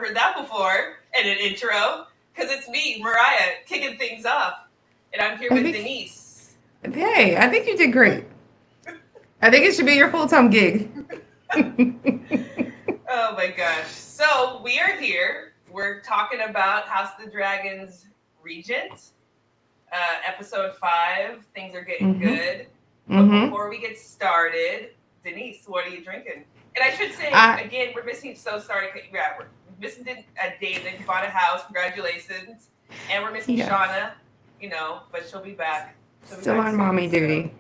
heard that before in an intro. Because it's me, Mariah, kicking things off. And I'm here I with think, Denise. hey, I think you did great. I think it should be your full-time gig. Oh my gosh. So we are here. We're talking about House of the Dragons Regent, episode 5. Things are getting Mm-hmm. good. But Mm-hmm. before we get started, Denise, what are you drinking? And I should say, I again, we're missing, so sorry. Yeah, we're missing David, who bought a house. Congratulations. And we're missing yes. Shauna, but she'll be back. She'll be Still back on soon. mommy So, duty.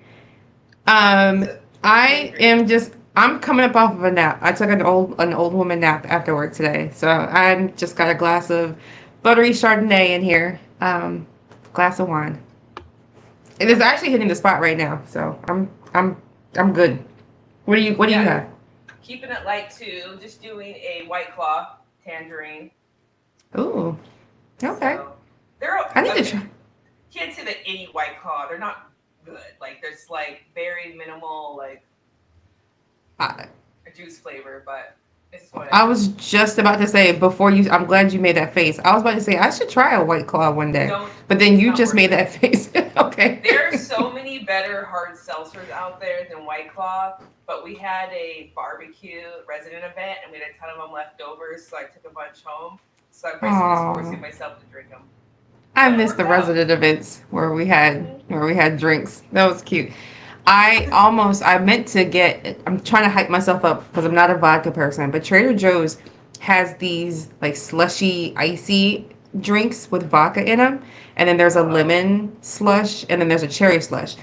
Um, so what are you I drinking? am just I'm coming up off of a nap. I took an old woman nap after work today. So I'm just got a glass of buttery Chardonnay in here. Glass of wine. It is Okay. actually hitting the spot right now. So I'm good. What do you Yeah, have? keeping it light too. Just doing a White Claw tangerine. Ooh, okay. So they're I need to okay. try. Can't say that any White Claw. They're not good. Like there's like very minimal like I, a juice flavor, but this is what I I have. was just about to say before you. I'm glad you made that face. I was about to say I should try a White Claw one day, Don't. but then It's you not just worth made it. that face. There are Okay. so many better hard seltzers out there than White Claw, but we had a barbecue resident event and we had a ton of them left over, so I took a bunch home. So I'm basically just Aw. forcing myself to drink them. I But it missed worked the out. resident events Hmm. where we had drinks. That was cute. I meant to get. I'm trying to hype myself up because I'm not a vodka person, but Trader Joe's has these like slushy, icy drinks with vodka in them, and then there's a Oh, lemon slush, and then there's a cherry slush.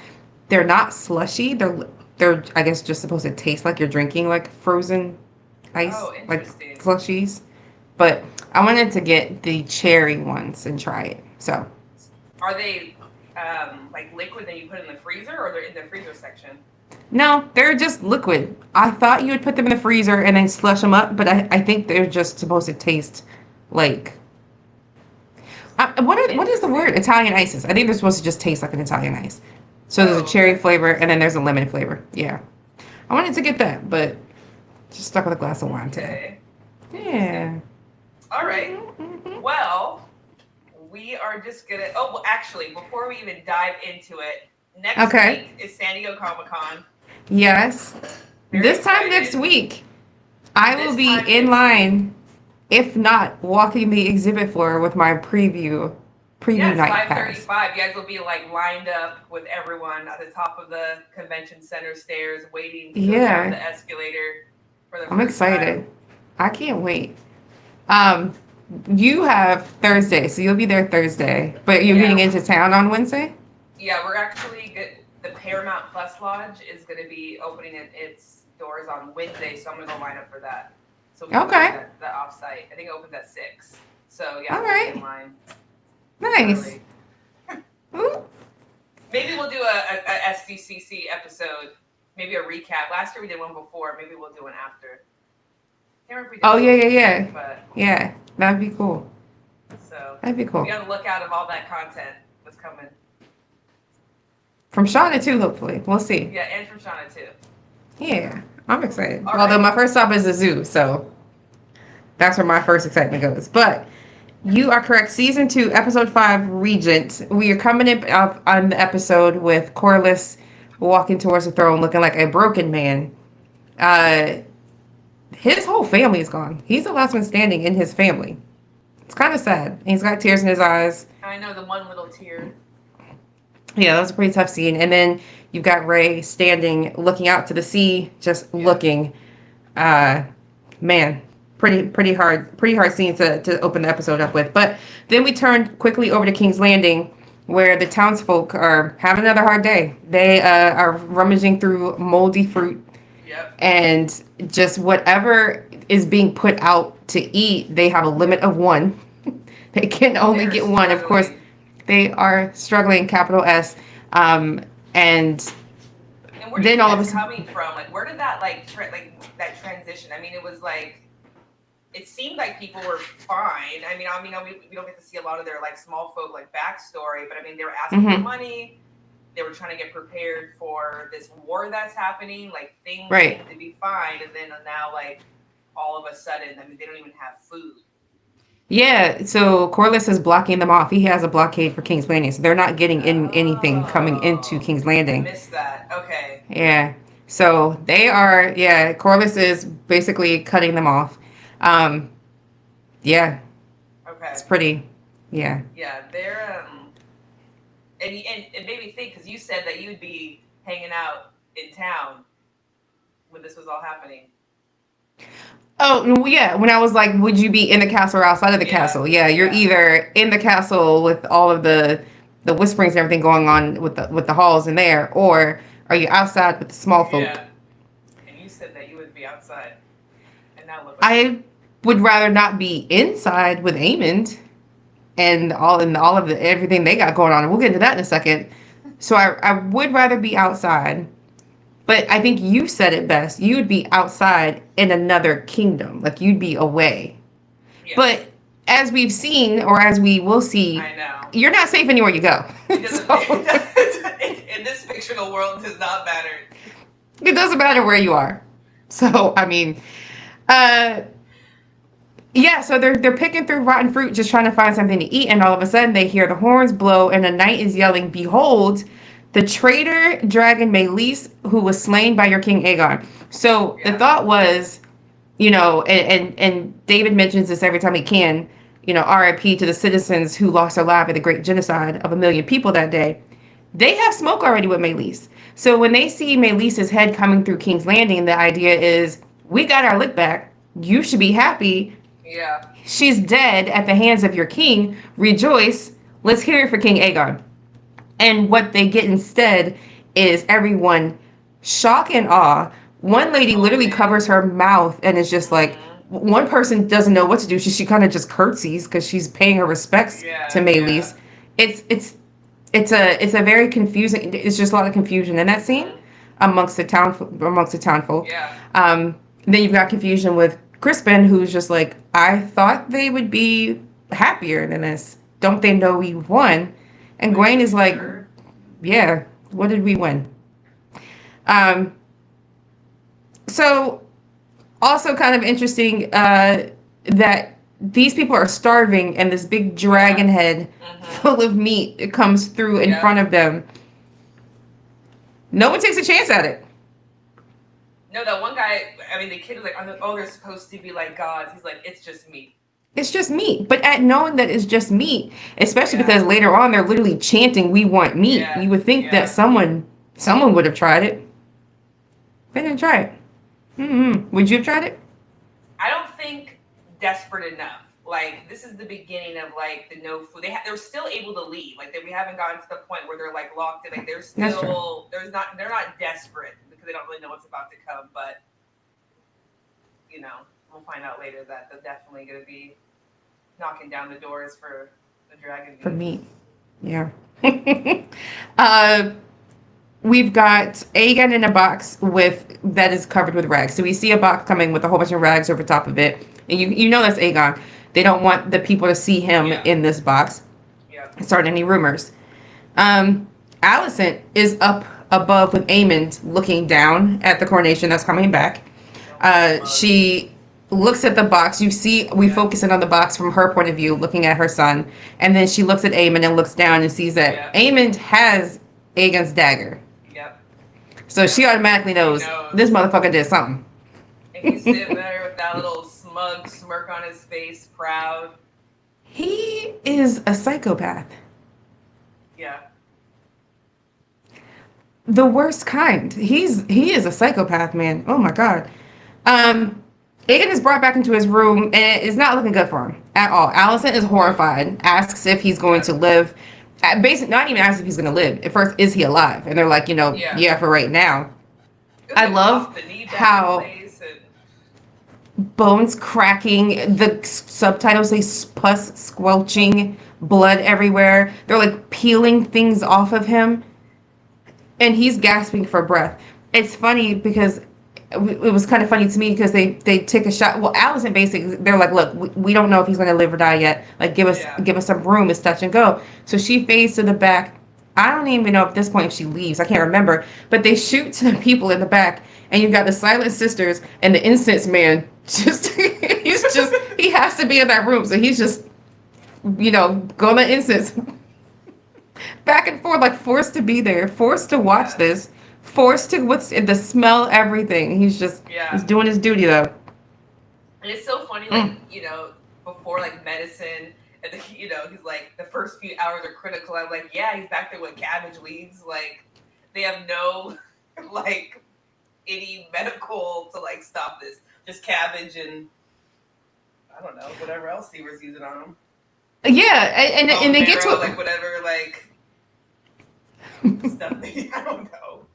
They're not slushy. They're I guess just supposed to taste like you're drinking like frozen ice, oh, like interesting. slushies. But I wanted to get the cherry ones and try it. So Are they like liquid that you put in the freezer, or they're in the freezer section? no, they're just liquid. I thought you would put them in the freezer and then slush them up, but I think they're just supposed to taste like what is the word? Interesting. Italian ices. I think they're supposed to just taste like an Italian ice. So there's a Oh, cherry that's flavor and then interesting. there's a lemon flavor. Yeah, I wanted to get that, but just stuck with a glass of wine today. Okay, interesting. Yeah. All right. Hmm. Well, we are just gonna. Oh, well, actually, before we even dive into it, next Okay. week is San Diego Comic Con. Yes. Very This time next excited. week, I will This be time in next week. line, if not walking the exhibit floor with my preview Yes, night pass. 5:35. You guys will be like lined up with everyone at the top of the convention center stairs, waiting to go down Yeah, the escalator for the I'm first time. excited. I can't wait. Um, you have Thursday, so you'll be there Thursday, but you're getting Yeah, into town on Wednesday? yeah. We're actually good. The Paramount Plus Lodge is going to be opening its doors on Wednesday, so I'm gonna go line up for that. So we can go do Okay. that offsite. I think it opens at 6. So All yeah, we'll be in right. line Nice. early. Ooh. Maybe we'll do a SDCC episode. Maybe a recap. Last year we did one before. Maybe we'll do one after. Can't remember if we did Oh, yeah, both, yeah, yeah. but Yeah, that'd be cool. so That'd be be cool. on the lookout of all that content that's coming. From Shauna, too, hopefully. We'll see. Yeah, and from Shauna too. So, Yeah, I'm excited. all Although right. my first stop is the zoo, so that's where my first excitement goes. But you are correct. Season 2, episode 5, Regent. We are coming in up on the episode with Corliss walking towards the throne looking like a broken man. Uh, his whole family is gone. He's the last one standing in his family. It's kind of sad. He's got tears in his eyes. I know the one little tear. Yeah, that was a pretty tough scene. And then you've got Ray standing, looking out to the sea, just Yeah. looking. Uh, man, pretty hard scene to open the episode up with. But then we turn quickly over to King's Landing, where the townsfolk are having another hard day. They are rummaging through moldy fruit Yep. and just whatever is being put out to eat. They have a limit Yep. of one. They can only They're get one. Of course, struggling. they are struggling. Capital S. And And where do you then think all of a that's sudden, coming from? Like, where did that like that transition? I mean, it was like it seemed like people were fine. We don't get to see a lot of their like small folk like backstory, but I mean, they were asking for hmm money. They were trying to get prepared for this war that's happening. Like things right. seem to be fine, and then now like all of a sudden, I mean, they don't even have food. Yeah, so Corliss is blocking them off. He has a blockade for King's Landing, so they're not getting in anything coming into Oh, King's I Landing. missed that. Okay. Yeah. So they are, yeah, Corliss is basically cutting them off. Um, yeah, it's Okay. pretty, yeah. Yeah, they're and it made me think because you said that you'd be hanging out in town when this was all happening. Oh, well, yeah, when I was like, would you be in the castle or outside of the Yeah. castle? Yeah, you're Yeah. either in the castle with all of the whisperings and everything going on with the halls in there, or are you outside with the small folk? Yeah. And you said that you would be outside, and now look what you. I would rather not be inside with Aemond and all of the everything they got going on. And we'll get into that in a second. So I would rather be outside, but I think you said it best. You would be outside in another kingdom, like you'd be away. Yes. But as we've seen, or as we will see, I know. you're not safe anywhere you go. It doesn't. So In this fictional world, it does not matter. it doesn't matter where you are. So I mean, uh, yeah, so they're picking through rotten fruit, just trying to find something to eat, and all of a sudden they hear the horns blow, and a knight is yelling, "Behold, the traitor dragon Meleese, who was slain by your king Aegon." So the Yeah. thought was, and David mentions this every time he can, R.I.P. to the citizens who lost their life in the great genocide of 1 million people that day. They have smoke already with Meleese. So when they see Meleese's head coming through King's Landing, the idea is, we got our lick back. You should be happy. Yeah. She's dead at the hands of your king. Rejoice. Let's hear it for King Aegon. And what they get instead is everyone shock and awe. One lady literally covers her mouth and is just like, one person doesn't know what to do. She kind of just curtsies because she's paying her respects Yeah. to Meleese. It's a very confusing. It's just a lot of confusion in that scene amongst the townfolk. Yeah. Then you've got confusion with Crispin, who's just like, I thought they would be happier than this. Don't they know we won? And Gwen is like, Sure. yeah, what did we win? So also kind of interesting that these people are starving and this big dragon head full of meat comes through in front of them. No one takes a chance at it. No, that one guy. I mean, the kid was like, "Oh, they're supposed to be like gods." He's like, "It's just meat." It's just meat. But at knowing that it's just meat, especially because later on they're literally chanting, "We want meat." Yeah. You would think that someone would have tried it. They didn't try it. Would you have tried it? I don't think desperate enough. Like, this is the beginning of like the no food. They're still able to leave. Like, we haven't gotten to the point where they're like locked in. Like, they're still they're not desperate because they don't really know what's about to come. But we'll find out later that they're definitely going to be knocking down the doors for the dragon meat. For meat. Yeah. We've got Aegon in a box that is covered with rags. So we see a box coming with a whole bunch of rags over top of it. And you know that's Aegon. They don't want the people to see him in this box. Yeah. Start any rumors. Alicent is up above with Aemond looking down at the coronation that's coming back. She looks at the box. We focus in on the box from her point of view, looking at her son. And then she looks at Aemond and looks down and sees that Aemond has Aegon's dagger. Yep. So she automatically knows this motherfucker did something. And he's sitting there with that little smug smirk on his face, proud. He is a psychopath. Yeah. The worst kind. He is a psychopath, man. Oh my god. Aegon is brought back into his room and it's not looking good for him at all. Alicent is horrified, asks if he's going to live. Basically, not even asks if he's going to live. At first, is he alive? And they're like, yeah, for right now. I love how bones cracking, the subtitles say pus squelching, blood everywhere. They're like peeling things off of him. And he's gasping for breath. It's funny because it was kind of funny to me because they take a shot. Well, Alicent basically, they're like, look, we don't know if he's going to live or die yet. Like, give us some room. It's touch and go. So she fades to the back. I don't even know at this point if she leaves. I can't remember. But they shoot to the people in the back. And you've got the Silent Sisters and the Incense Man Just he has to be in that room. So he's just, going to instance back and forth, like forced to be there, forced to watch this, forced to smell everything. He's doing his duty though. And it's so funny, like, before like medicine, and then, he's like, the first few hours are critical. I'm like, yeah, he's back there with cabbage leaves. Like, they have no, like, any medical to like stop this. Just cabbage and I don't know, whatever else he was using on him. Yeah, and they get to it. Like whatever, like stuff. I don't know.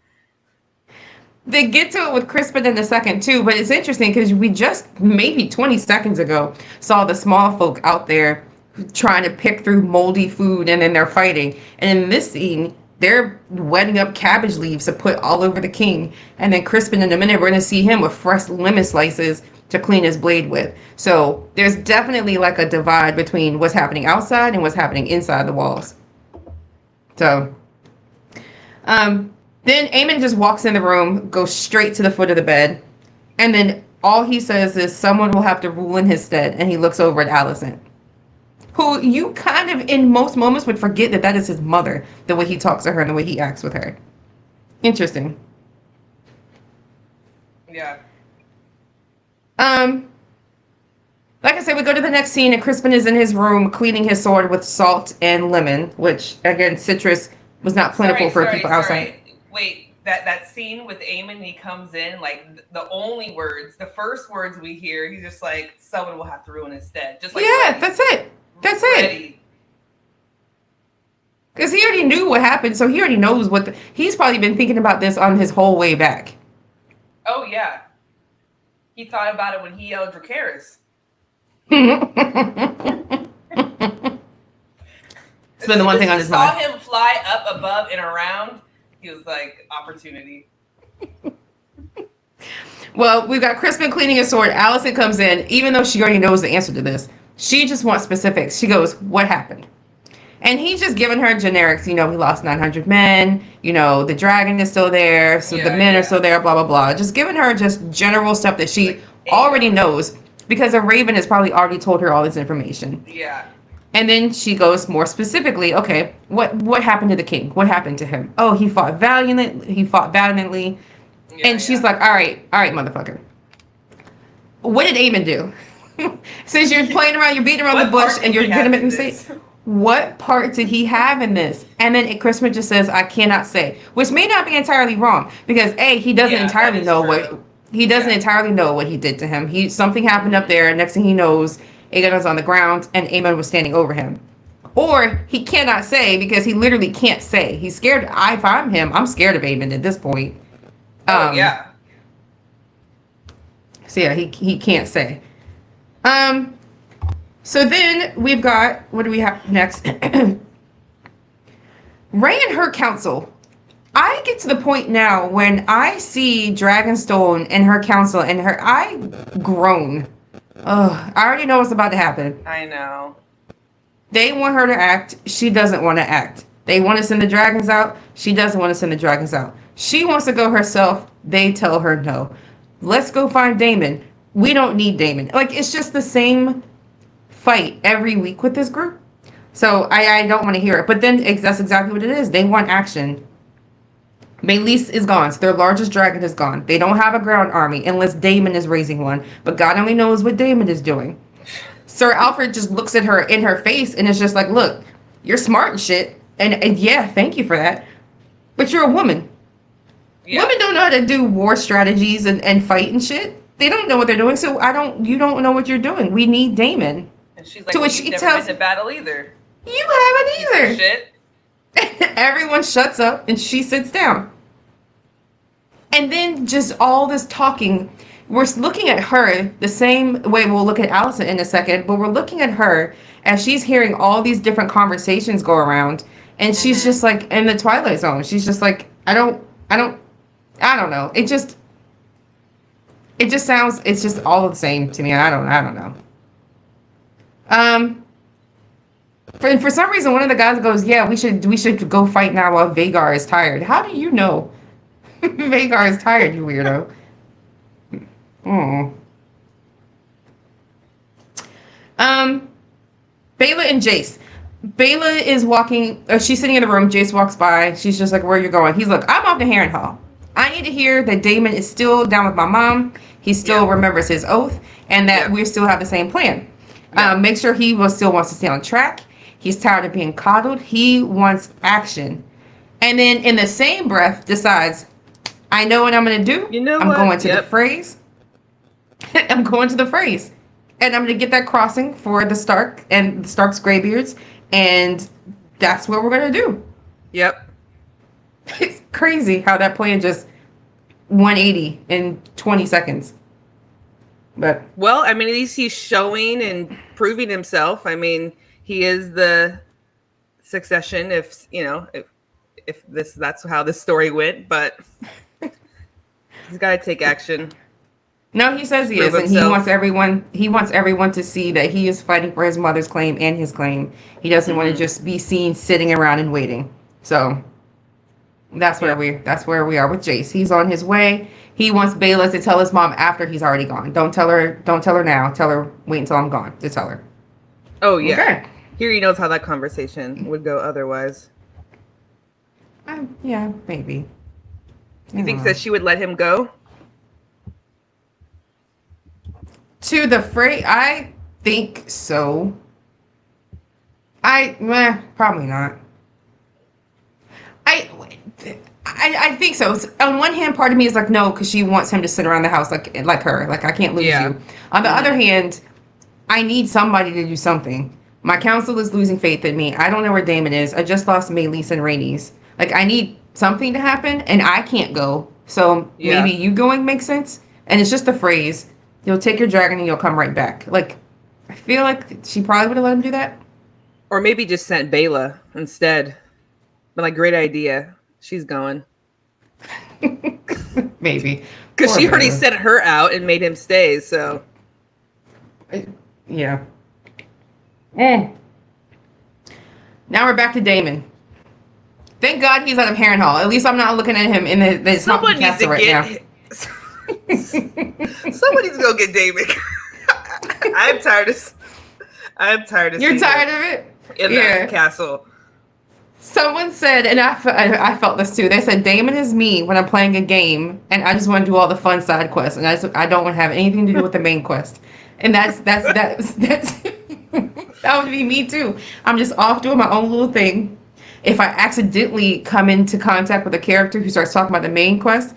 They get to it with Crispin in a second too, but it's interesting because we just maybe 20 seconds ago saw the small folk out there trying to pick through moldy food, and then they're fighting. And in this scene, they're wetting up cabbage leaves to put all over the king. And then Crispin, in a minute, we're going to see him with fresh lemon slices to clean his blade with. So there's definitely like a divide between what's happening outside and what's happening inside the walls. So, then Aemon just walks in the room, goes straight to the foot of the bed, and then all he says is someone will have to rule in his stead, and he looks over at Alicent, who you kind of in most moments would forget that is his mother, the way he talks to her and the way he acts with her. Interesting. Yeah. Like I said, we go to the next scene, and Crispin is in his room cleaning his sword with salt and lemon, which, again, citrus was not plentiful for people outside. Wait, that scene with Aemon, he comes in, like, the first words we hear, he's just like, someone will have to ruin his stead. Just like, yeah, ready. That's it. That's it. Because he already knew what happened, so he already knows he's probably been thinking about this on his whole way back. Oh, yeah. He thought about it when he yelled Dracarys. It's been the one thing on his mind. Saw him fly up above and around. He was like, opportunity. Well, we've got Crispin cleaning his sword. Alicent comes in, even though she already knows the answer to this. She just wants specifics. She goes, what happened? And he's just giving her generics. We lost 900 men. The dragon is still there. So the men are still there, blah, blah, blah. Just giving her just general stuff that she already knows, because a raven has probably already told her all this information. Yeah. And then she goes more specifically, okay, what happened to the king? What happened to him? Oh, he fought valiantly. And she's like, all right, motherfucker. What did Aemon do? Since you're playing around, you're beating around the bush, and you're gonna make me say, what part did he have in this? And then Crispin just says, I cannot say, which may not be entirely wrong, because he doesn't entirely know entirely know what he did to him. Something happened up there, and next thing he knows, Aegon was on the ground and Aemon was standing over him. Or he cannot say, because he literally can't say. He's scared. If I'm him, I'm scared of Aemon at this point. Yeah. So yeah, he can't say. So then we've got, what do we have next? Rey and her council. I get to the point now when I see Dragonstone and her council and I groan. I already know what's about to happen. I know. They want her to act. She doesn't want to act. They want to send the dragons out. She doesn't want to send the dragons out. She wants to go herself. They tell her no. Let's go find Daemon. We don't need Daemon. Like, it's just the same fight every week with this group. So I don't want to hear it. But then that's exactly what it is. They want action. Meleys is gone. So their largest dragon is gone. They don't have a ground army unless Daemon is raising one. But God only knows what Daemon is doing. Sir Alfred just looks at her in her face and is just like, look, you're smart and shit. And yeah, thank you for that. But you're a woman. Yeah. Women don't know how to do war strategies and fight and shit. They don't know what they're doing. So you don't know what you're doing. We need Daemon. And she's like, well, you've never been to battle either. You haven't either. Shit. Everyone shuts up and she sits down. And then just all this talking. We're looking at her the same way we'll look at Alicent in a second, but we're looking at her as she's hearing all these different conversations go around, and she's just like in the Twilight Zone. She's just like, I don't know. It just sounds, it's just all the same to me. I don't know. For some reason, one of the guys goes, yeah, we should go fight now while Vhagar is tired. How do you know Vhagar is tired, you weirdo? Um, Bela and Jace. Bela is walking. She's sitting in the room. Jace walks by. She's just like, "Where are you going?" He's like, "I'm off to Harrenhal. I need to hear that Damon is still down with my mom. He still remembers his oath, and that we still have the same plan. Make sure he still wants to stay on track. He's tired of being coddled. He wants action." And then, in the same breath, decides, "I know what I'm going to do. You know I'm what? going to the phrase. I'm going to the phrase, and I'm going to get that crossing for the Stark and the Stark's Greybeards." And that's what we're going to do. Yep. It's crazy how that plan just 180 in 20 seconds. But well, I mean, at least he's showing and proving himself. I mean, he is the succession if that's how this story went, but he's got to take action. no, he says he is, and he wants everyone to see that he is fighting for his mother's claim and his claim. He doesn't want to just be seen sitting around and waiting. So that's where we are with Jace. He's on his way. He wants Bela to tell his mom after he's already gone. Don't tell her now. Tell her wait until I'm gone to tell her. Oh yeah. Okay. Here he knows how that conversation would go otherwise. Yeah, maybe. You think that she would let him go? To the fray, I think so. Probably not. I think so. On one hand, part of me is like, no, because she wants him to sit around the house like her. Like, I can't lose you. On the other hand, I need somebody to do something. My council is losing faith in me. I don't know where Damon is. I just lost Maelys and Rhaenys. Like, I need something to happen, and I can't go. So maybe you going makes sense. And it's just the phrase, you'll take your dragon and you'll come right back. Like, I feel like she probably would have let him do that. Or maybe just sent Bela instead. But like, great idea. She's going. Maybe. Because she already sent her out and made him stay, so. Yeah. Now we're back to Damon. Thank God he's out of Harrenhal. At least I'm not looking at him in the someone needs to right now. Somebody's gonna get Damon. I'm tired of. You're tired of it? In that castle. Someone said, and I felt this too. They said Damon is me when I'm playing a game, and I just want to do all the fun side quests, and I don't want to have anything to do with the main quest. And that's that would be me too. I'm just off doing my own little thing. If I accidentally come into contact with a character who starts talking about the main quest,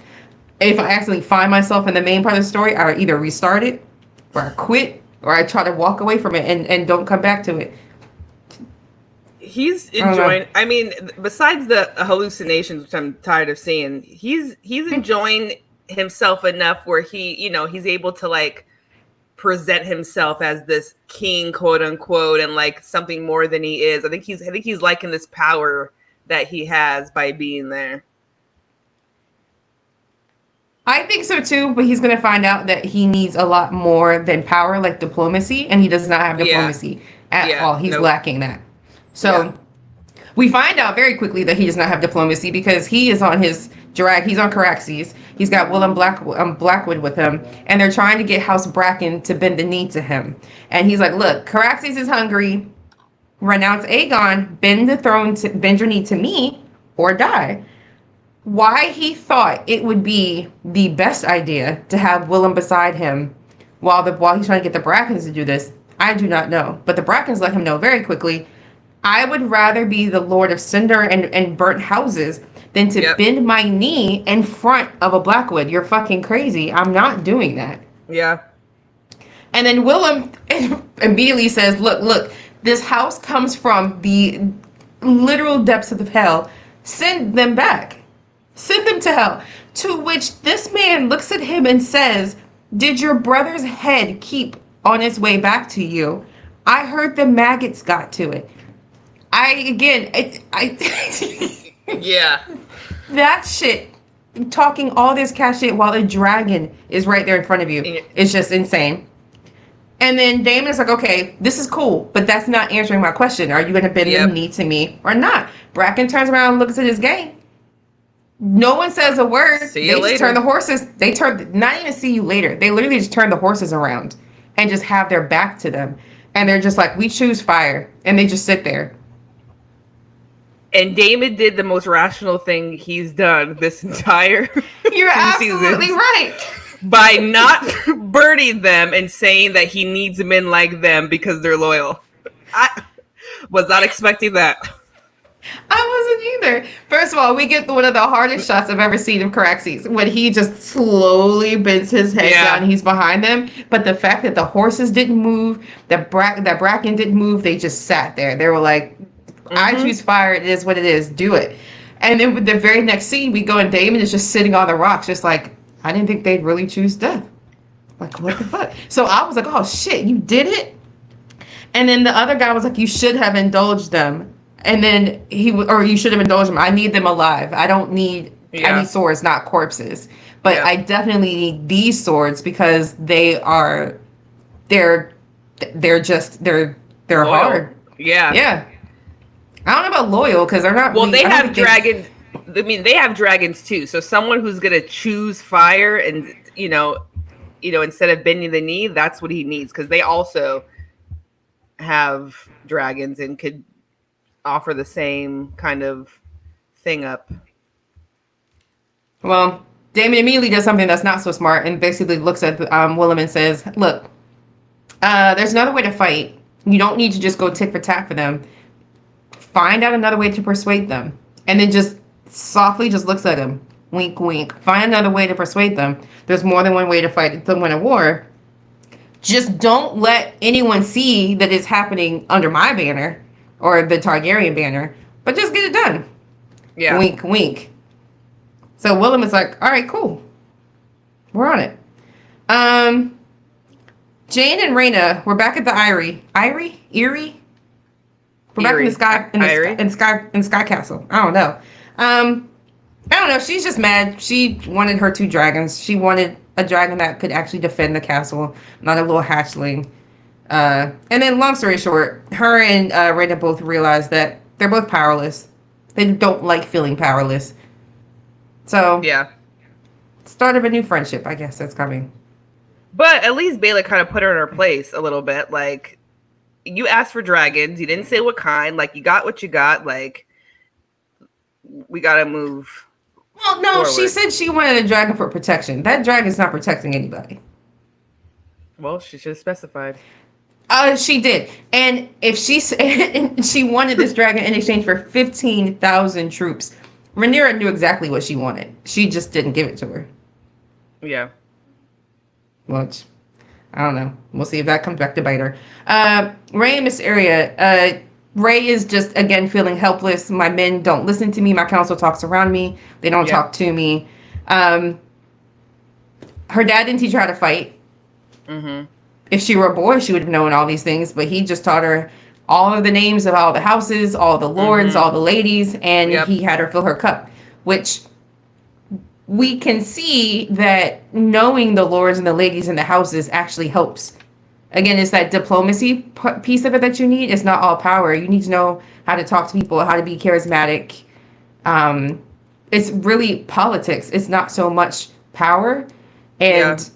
if I accidentally find myself in the main part of the story, I either restart it, or I quit, or I try to walk away from it and don't come back to it. He's enjoying. I mean, besides the hallucinations, which I'm tired of seeing, he's enjoying himself enough where he's able to like present himself as this king, quote unquote, and like something more than he is. I think he's liking this power that he has by being there. I think so too, but he's going to find out that he needs a lot more than power, like diplomacy, and he does not have diplomacy at all. He's lacking that. So we find out very quickly that he does not have diplomacy because he is on his drag. He's on Caraxes. He's got Willem Blackwood with him, and they're trying to get House Bracken to bend the knee to him. And he's like, "Look, Caraxes is hungry. Renounce Aegon. Bend your knee to me, or die." Why he thought it would be the best idea to have Willem beside him while he's trying to get the Brackens to do this, I do not know. But the Brackens let him know very quickly. I would rather be the Lord of Cinder and burnt houses than to bend my knee in front of a Blackwood. You're fucking crazy. I'm not doing that. Yeah. And then Willem immediately says, look, this house comes from the literal depths of hell. Send them back. Send them to hell. To which this man looks at him and says, did your brother's head keep on its way back to you? I heard the maggots got to it. Yeah. That shit, talking all this cash shit while a dragon is right there in front of you, is just insane. And then Damon is like, okay, this is cool, but that's not answering my question. Are you going to bend the knee to me or not? Bracken turns around and looks at his gang. No one says a word. They just turn the horses. Not even see you later. They literally just turn the horses around and just have their back to them. And they're just like, we choose fire. And they just sit there. And Damon did the most rational thing he's done this entire You're 2 absolutely seasons right. by not burning them and saying that he needs men like them because they're loyal. I was not expecting that. I wasn't either. First of all, we get one of the hardest shots I've ever seen of Caraxes when he just slowly bends his head down. He's behind them, but the fact that the horses didn't move, that Bracken didn't move, they just sat there. They were like, "I choose fire. It is what it is. Do it." And then with the very next scene, we go and Damon is just sitting on the rocks, just like, I didn't think they'd really choose death. Like, what the fuck? So I was like, oh shit, you did it. And then the other guy was like, you should have indulged them. And then you should have indulged them. I need them alive. I need swords, not corpses. But I definitely need these swords because they're hard. Yeah. Yeah. I don't know about loyal because they're not. Well, they have dragons. I mean, they have dragons too. So someone who's gonna choose fire and instead of bending the knee, that's what he needs because they also have dragons and could offer the same kind of thing up. Well, Damon immediately does something that's not so smart and basically looks at Willem and says, look, there's another way to fight. You don't need to just go tit for tat for them. Find out another way to persuade them. And then just softly just looks at him. Wink, wink. Find another way to persuade them. There's more than one way to fight to win a war. Just don't let anyone see that it's happening under my banner or the Targaryen banner, but just get it done. Yeah. Wink, wink. So Willem is like, all right, cool. We're on it. Jane and Rhaena, we're back at the Eyrie. Eyrie? We're back in the Sky Castle. I don't know. I don't know. She's just mad. She wanted her 2 dragons. She wanted a dragon that could actually defend the castle, not a little hatchling. And then, long story short, her and Rhaena both realized that they're both powerless. They don't like feeling powerless. So, yeah, start of a new friendship, I guess that's coming. But at least Baela kind of put her in her place a little bit. Like, you asked for dragons, you didn't say what kind. Like, you got what you got. Like, we gotta move. Well, no, forward. She said she wanted a dragon for protection. That dragon's not protecting anybody. Well, she should have specified. She did. And if she wanted this dragon in exchange for 15,000 troops, Rhaenyra knew exactly what she wanted. She just didn't give it to her. Yeah. Which, I don't know. We'll see if that comes back to bite her. Ray and Miss Area. Ray is just, again, feeling helpless. My men don't listen to me. My council talks around me. They don't talk to me. Her dad didn't teach her how to fight. Mm-hmm. If she were a boy, she would have known all these things. But he just taught her all of the names of all the houses, all the lords, all the ladies. And he had her fill her cup. Which we can see that knowing the lords and the ladies and the houses actually helps. Again, it's that diplomacy piece of it that you need. It's not all power. You need to know how to talk to people, how to be charismatic. It's really politics. It's not so much power. And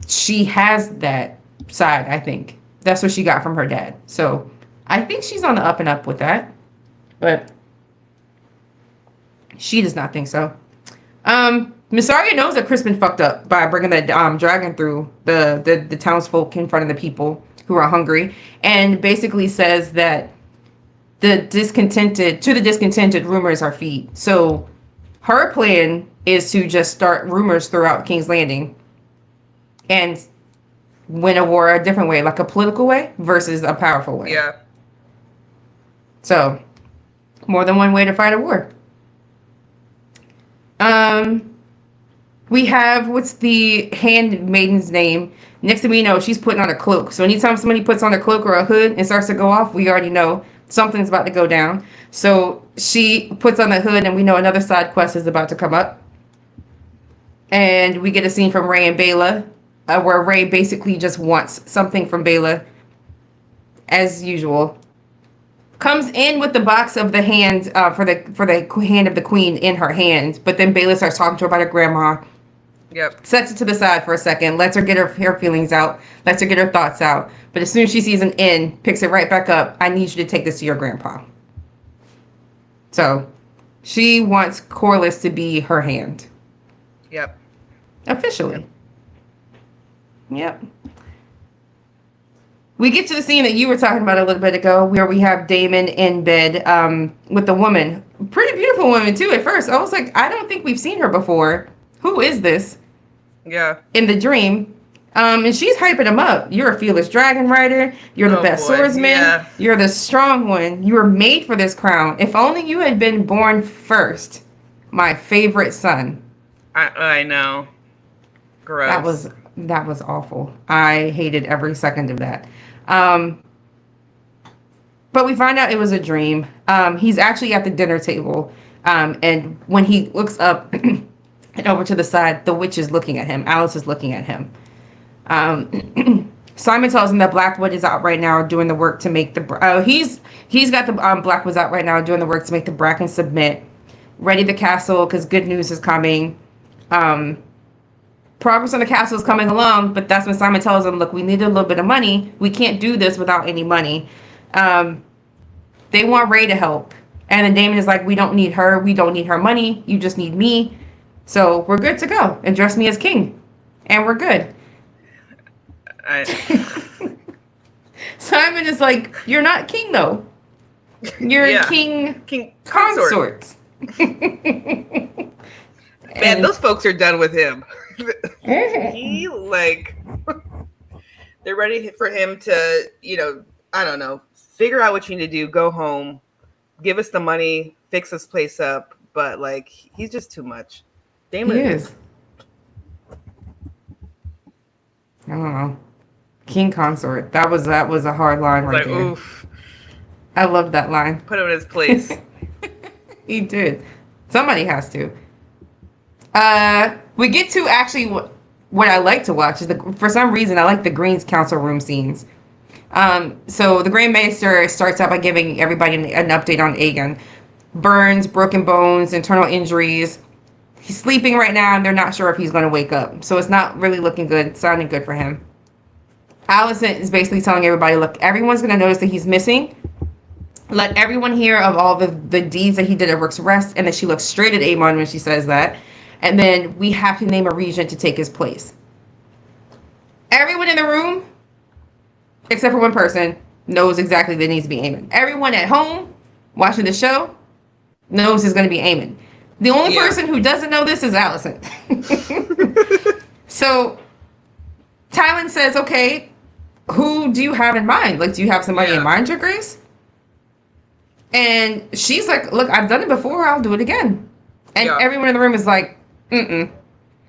she has that side, I think. That's what she got from her dad. So I think she's on the up and up with that. But she does not think so. Miss Arya knows that Crispin fucked up by bringing that dragon through the townsfolk in front of the people who are hungry, and basically says that the discontented rumors are feed. So her plan is to just start rumors throughout King's Landing and win a war a different way, like a political way versus a powerful way. Yeah. So more than one way to fight a war. We have, what's the handmaiden's name? Next thing we know, she's putting on a cloak. So anytime somebody puts on a cloak or a hood and starts to go off, we already know something's about to go down. So she puts on the hood and we know another side quest is about to come up. And we get a scene from Ray and Baela, where Ray basically just wants something from Baela, as usual. Comes in with the box of the hand for the hand of the queen in her hand, but then Baela starts talking to her about her grandma. Yep. Sets it to the side for a second, lets her get her feelings out, lets her get her thoughts out. But as soon as she sees an N, picks it right back up. I need you to take this to your grandpa. So she wants Corliss to be her hand. Yep. Officially. Yep. We get to the scene that you were talking about a little bit ago, where we have Damon in bed with the woman. Pretty beautiful woman, too, at first. I was like, I don't think we've seen her before. Who is this? Yeah. In the dream. And she's hyping him up. You're a fearless dragon rider. You're the best swordsman. Yeah. You're the strong one. You were made for this crown. If only you had been born first. My favorite son. I know. Gross. That was awful. I hated every second of that. But we find out it was a dream. He's actually at the dinner table. And when he looks up and over to the side, the witch is looking at him. Alice is looking at him. Simon tells him that Blackwood is out right now doing the work to make the... he's got the Blackwood's out right now doing the work to make the Bracken submit. Ready the castle because good news is coming. Progress on the castle is coming along, but that's when Simon tells him, look, we need a little bit of money. We can't do this without any money. They want Ray to help. And then Damon is like, we don't need her. We don't need her money. You just need me. So we're good to go. And dress me as king. And we're good. Simon is like, you're not king, though. You're king consort. Man, those folks are done with him. He, like, they're ready for him to, I don't know, figure out what you need to do, go home, give us the money, fix this place up. But, like, he's just too much. Damon. He is. I don't know. King consort. That was a hard line right there. Oof. I love that line. Put him in his place. He did. Somebody has to. We get to actually what I like to watch is for some reason I like the Green's council room scenes. So the Grand Maester starts out by giving everybody an update on Aegon. Burns, broken bones, internal injuries. He's sleeping right now and they're not sure if he's going to wake up. So it's not really looking good, sounding good for him. Allison is basically telling everybody, look, everyone's going to notice that he's missing. Let everyone hear of all the deeds that he did at Rook's Rest, and then she looks straight at Aemon when she says that. And then we have to name a regent to take his place. Everyone in the room, except for one person, knows exactly that it needs to be Aemon. Everyone at home watching the show knows it's going to be Aemon. The only person who doesn't know this is Allison. So Tylan says, okay, who do you have in mind? Like, do you have somebody in mind, Your Grace? And she's like, look, I've done it before. I'll do it again. And everyone in the room is like,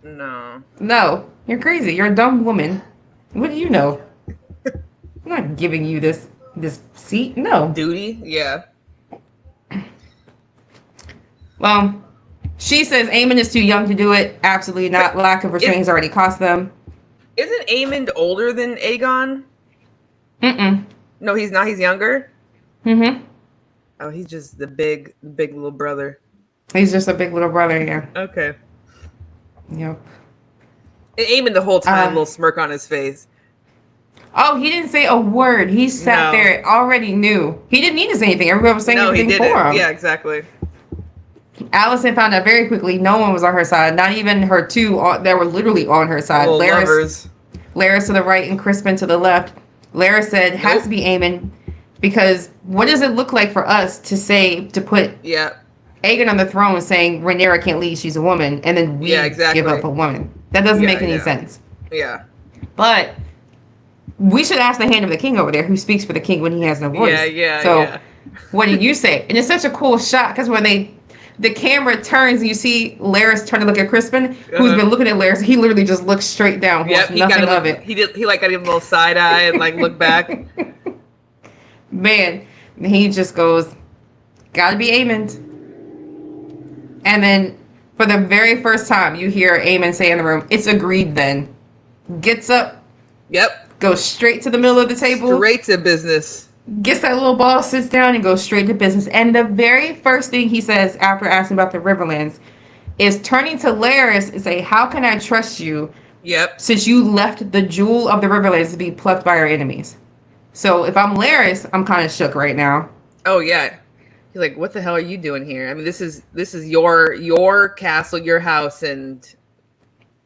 No, you're crazy. You're a dumb woman. What do you know? I'm not giving you this seat. No. Duty? Yeah. Well, she says Aemon is too young to do it. Absolutely not. Lack of restraints already cost them. Isn't Aemon older than Aegon? No, he's not. He's younger? Oh, he's just the big little brother. He's just a big little brother, yeah. Okay. Yep. And Aemon the whole time, little smirk on his face. Oh, he didn't say a word. He sat there, already knew. He didn't need to say anything. Everybody was saying everything for him. Yeah, exactly. Allison found out very quickly no one was on her side. Not even her two that were literally on her side. Laris to the right and Crispin to the left. Laris said, has to be Aemon. Because what does it look like for us to put Aegon on the throne saying Rhaenyra can't lead, she's a woman, and then we give up a woman? That doesn't make any sense. Yeah. But we should ask the hand of the king over there who speaks for the king when he has no voice. So what did you say? And it's such a cool shot because when the camera turns and you see Laris turn to look at Crispin, who's been looking at Laris, he literally just looks straight down. Nothing of it. He got a little side eye and like look back. Man, he just goes, gotta be Aemon. And then for the very first time, you hear Aemon say in the room, it's agreed then. Gets up. Yep. Goes straight to the middle of the table. Straight to business. Gets that little ball, sits down, and goes straight to business. And the very first thing he says after asking about the Riverlands is turning to Laris and say, how can I trust you Yep. since you left the jewel of the Riverlands to be plucked by our enemies? So if I'm Laris, I'm kind of shook right now. Oh yeah. He's like, what the hell are you doing here? I mean, this is your castle, your house, and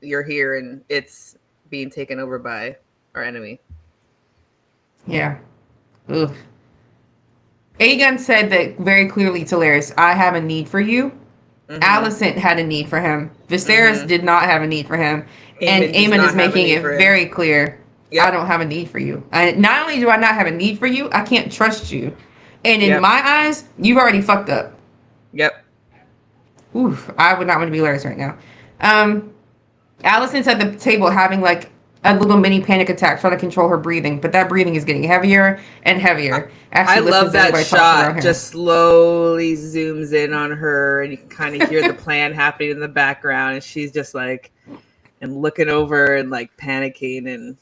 you're here, and it's being taken over by our enemy. Yeah. Ugh. Aegon said that very clearly to Laris, I have a need for you. Mm-hmm. Alicent had a need for him. Viserys did not have a need for him. And Aemon is making it very clear, I don't have a need for you. Not only do I not have a need for you, I can't trust you. And in my eyes, you've already fucked up. Yep. Oof, I would not want to be Laris right now. Alicent's at the table having like a little mini panic attack trying to control her breathing, but that breathing is getting heavier and heavier. I love that shot. Just slowly zooms in on her, and you can kind of hear the plan happening in the background, and she's just like, and looking over and like panicking. And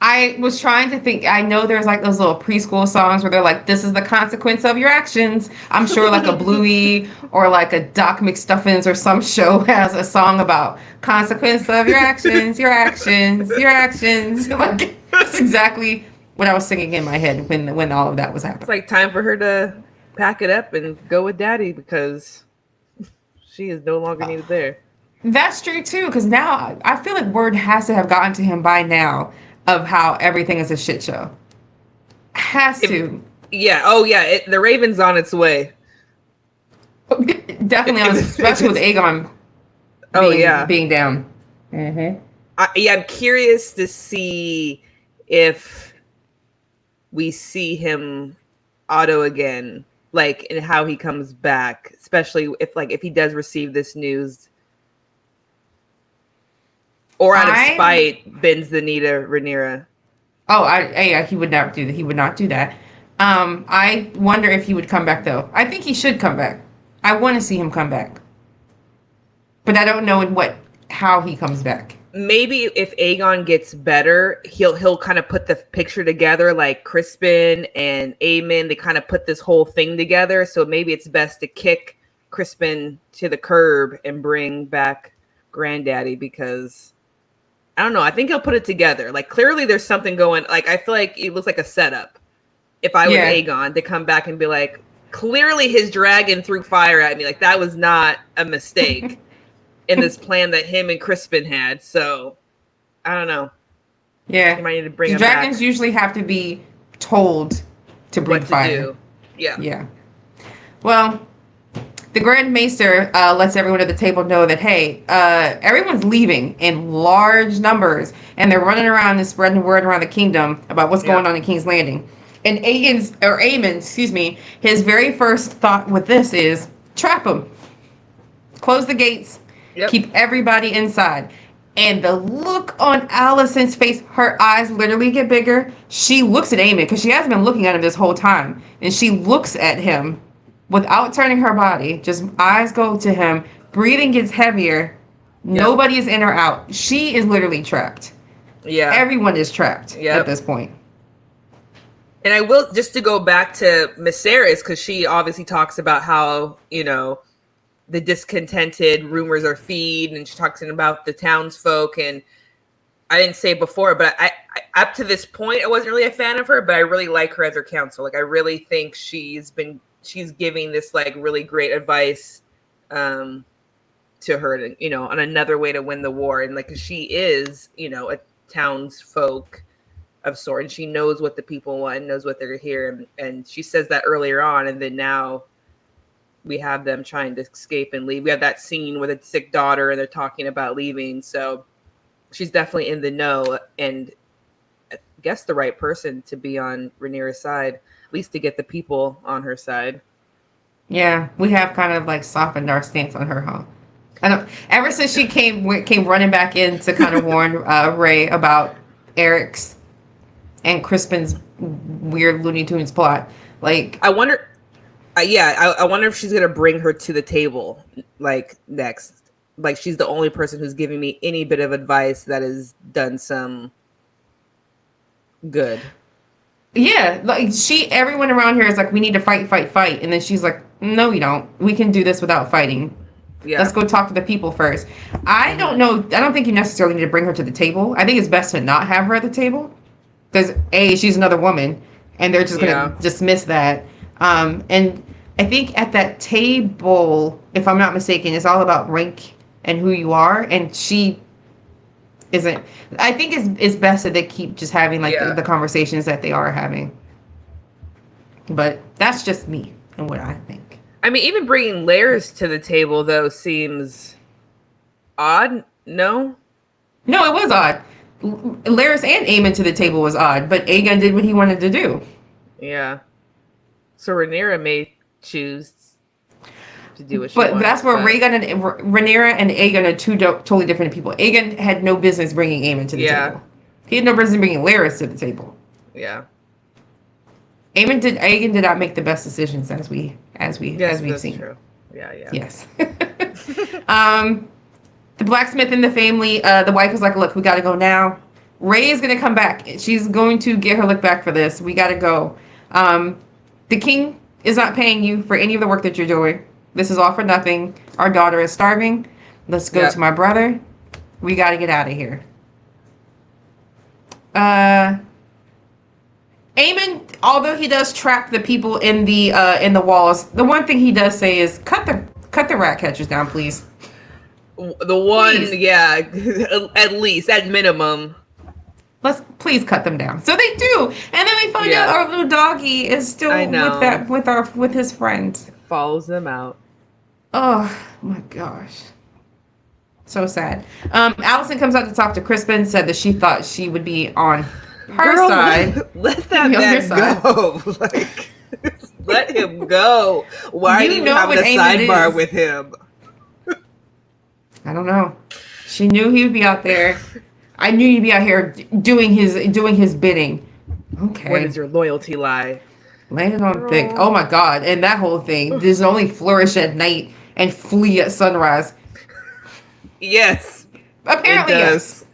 I was trying to think. I know there's like those little preschool songs where they're like, "This is the consequence of your actions." I'm sure like a Bluey or like a Doc McStuffins or some show has a song about consequence of your actions, your actions, your actions. Like that's exactly what I was singing in my head when all of that was happening. It's like time for her to pack it up and go with Daddy because she is no longer needed there. That's true too, because now I feel like word has to have gotten to him by now of how everything is a shit show. Has to. Yeah. Oh, yeah. The Raven's on its way. Definitely, especially with Aegon. Being down. Mm-hmm. I'm curious to see if we see him Otto again, like, and how he comes back, especially if he does receive this news. Or out of spite, bends the knee to Rhaenyra. Oh, yeah, he would not do that. He would not do that. I wonder if he would come back, though. I think he should come back. I want to see him come back. But I don't know how he comes back. Maybe if Aegon gets better, he'll kind of put the picture together, like Crispin and Aemon. They kind of put this whole thing together. So maybe it's best to kick Crispin to the curb and bring back Granddaddy, because I don't know. I think he'll put it together. Like, clearly there's something going. Like, I feel like it looks like a setup. If I was Aegon, to come back and be like, clearly his dragon threw fire at me. Like, that was not a mistake in this plan that him and Crispin had. So, I don't know. Yeah. You might need to bring him dragons back. Usually have to be told to bring fire. Do. Yeah. Yeah. Well, the Grand Maester lets everyone at the table know that, hey, everyone's leaving in large numbers, and they're running around and spreading word around the kingdom about what's going on in King's Landing. And Aemon, his very first thought with this is trap them, close the gates, keep everybody inside. And the look on Alicent's face, her eyes literally get bigger. She looks at Aemon because she hasn't been looking at him this whole time, and she looks at him without turning her body, just eyes go to him, breathing gets heavier, nobody is in or out. She is literally trapped. Yeah. Everyone is trapped at this point. And I will, just to go back to Viserys, because she obviously talks about how, the discontented rumors are feed, and she talks about the townsfolk, and I didn't say it before, but I up to this point, I wasn't really a fan of her, but I really like her as her counsel. Like, I really think she's giving this like really great advice to her, to, on another way to win the war. And like, she is, a townsfolk of sort, and she knows what the people want, knows what they're here. And she says that earlier on. And then now we have them trying to escape and leave. We have that scene with a sick daughter and they're talking about leaving. So she's definitely in the know, and I guess the right person to be on Rhaenyra's side, at least to get the people on her side. Yeah, we have kind of like softened our stance on her, huh? Ever since she came running back in to kind of warn Ray about Eric's and Crispin's weird Looney Tunes plot. Like, I wonder. I wonder if she's gonna bring her to the table like next. Like, she's the only person who's giving me any bit of advice that has done some good. Yeah, like everyone around here is like, we need to fight, and then she's like, no, we don't. We can do this without fighting. Yeah. Let's go talk to the people first. I don't know. I don't think you necessarily need to bring her to the table. I think it's best to not have her at the table because she's another woman, and they're just gonna dismiss that. And I think at that table, if I'm not mistaken, it's all about rank and who you are, and she isn't. I think it's best that they keep just having like the conversations that they are having. But that's just me and what I think. I mean, even bringing Laris to the table though seems odd. No, it was odd. Laris and Aemon to the table was odd, but Aegon did what he wanted to do. Yeah. So Rhaenyra may choose to do what she wants. But that's where Rhaenyra and Aegon are two totally different people. Aegon had no business bringing Aemon to the table. He had no business bringing Laris to the table. Yeah. Aegon did not make the best decisions as we've seen. True. Yeah. Yes. The blacksmith in the family, the wife was like, look, we got to go now. Ray is going to come back. She's going to get her look back for this. We got to go. The king is not paying you for any of the work that you're doing. This is all for nothing. Our daughter is starving. Let's go to my brother. We got to get out of here. Aemon, although he does trap the people in the walls, the one thing he does say is cut the rat catchers down, please. The one, at least, at minimum. Please cut them down. So they do, and then we find out our little doggy is still with his friends. Follows them out. Oh my gosh, so sad. Allison comes out to talk to Crispin. Said that she thought she would be on her side. Let that man go. Like, let him go. Why do you have a sidebar with him? I don't know. She knew he would be out there. I knew you'd be out here doing his bidding. Okay. Where does your loyalty lie? Landed on thick. Oh my god. And that whole thing. Does only flourish at night and flee at sunrise. Yes. Apparently yes.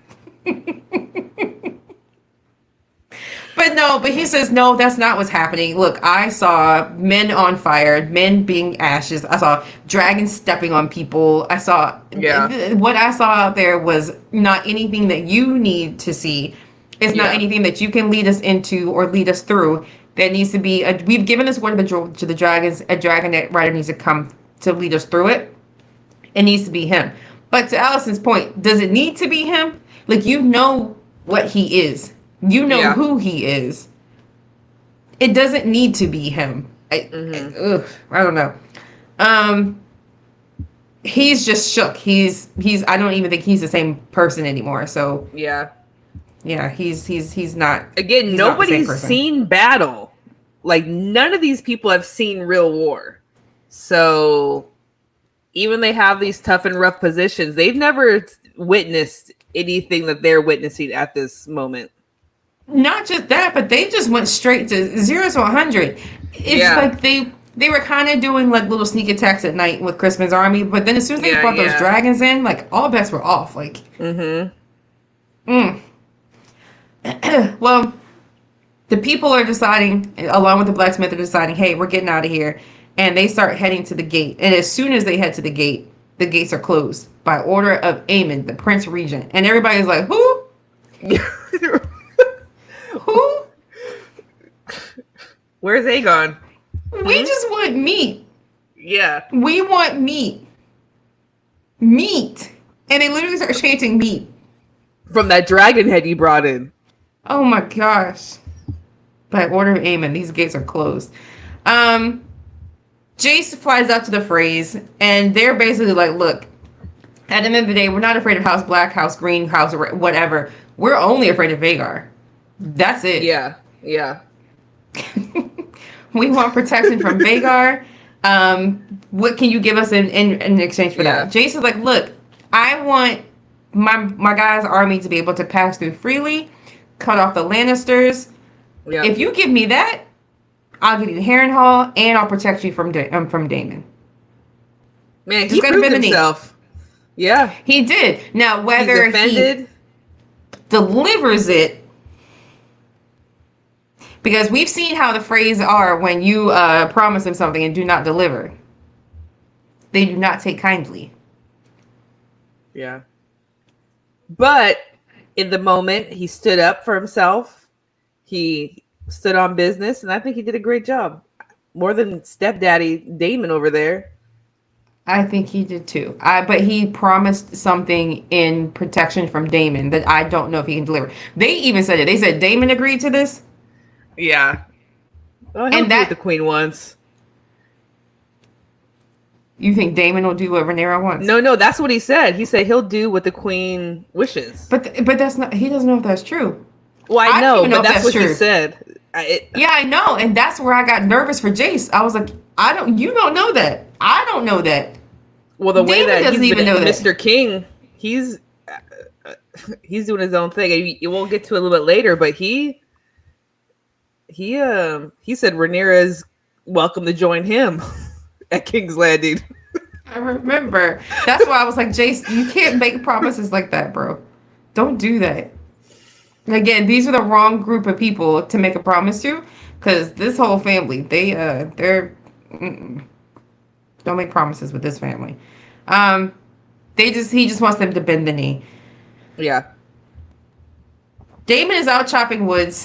But he says, no, that's not what's happening. Look, I saw men on fire, men being ashes. I saw dragons stepping on people. I saw, what I saw out there was not anything that you need to see. It's not anything that you can lead us into or lead us through. There needs to be, we've given this word to the dragons. A dragon that rider needs to come to lead us through it. It needs to be him. But to Allison's point, does it need to be him? Like, you know what he is. You know who he is. It doesn't need to be him. I don't know. He's just shook. He's. I don't even think he's the same person anymore. So yeah, he's not. Again, nobody's seen battle. Like, none of these people have seen real war. So even they have these tough and rough positions, they've never witnessed anything that they're witnessing at this moment. Not just that, but they just went straight to 0 to 100. It's like they were kind of doing like little sneak attacks at night with Crispin's army, but then as soon as they brought those dragons in, like, all bets were off. Like, well, the people are deciding, along with the blacksmith, are deciding, hey, we're getting out of here, and they start heading to the gate. And as soon as they head to the gates are closed by order of Aemon, the Prince Regent, and everybody's like, who? Who? Where's Aegon? We just want meat. Yeah. We want meat. Meat. And they literally start chanting meat. From that dragon head you brought in. Oh my gosh. By order of Aemon, these gates are closed. Jace flies out to the phrase, and they're basically like, look, at the end of the day, we're not afraid of House Black, House Green, House whatever. We're only afraid of Vhagar. That's it. Yeah. We want protection from Vhagar. What can you give us in exchange for that? Jason's like, look, I want my guys' army to be able to pass through freely, cut off the Lannisters. Yeah. If you give me that, I'll give you Harrenhal, and I'll protect you from Daemon. Man, he proved himself. Yeah, he did. Now, whether he delivers it, because we've seen how the phrase are when you promise them something and do not deliver. they do not take kindly. Yeah. But in the moment, he stood up for himself. He stood on business, and I think he did a great job. More than stepdaddy Damon over there. I think he did too. But he promised something in protection from Damon that I don't know if he can deliver. They even said it. They said Damon agreed to this. Yeah. Well, he'll do what the queen wants. You think Damon will do what Rhaenyra wants? No, that's what he said. He said he'll do what the queen wishes. But that's not. He doesn't know if that's true. Well, I know, don't even but that's what true. he said. Yeah, I know, and that's where I got nervous for Jace. I was like, you don't know that. I don't know that. Well, the way Damon that doesn't he's even know that. Mr. King, he's doing his own thing. We'll get to it a little bit later, but he said Rhaenyra's welcome to join him at King's Landing. I remember. That's why I was like, Jace, you can't make promises like that, bro. Don't do that. Again, these are the wrong group of people to make a promise to, because this whole family, they're don't make promises with this family. He just wants them to bend the knee. Yeah. Damon is out chopping wood.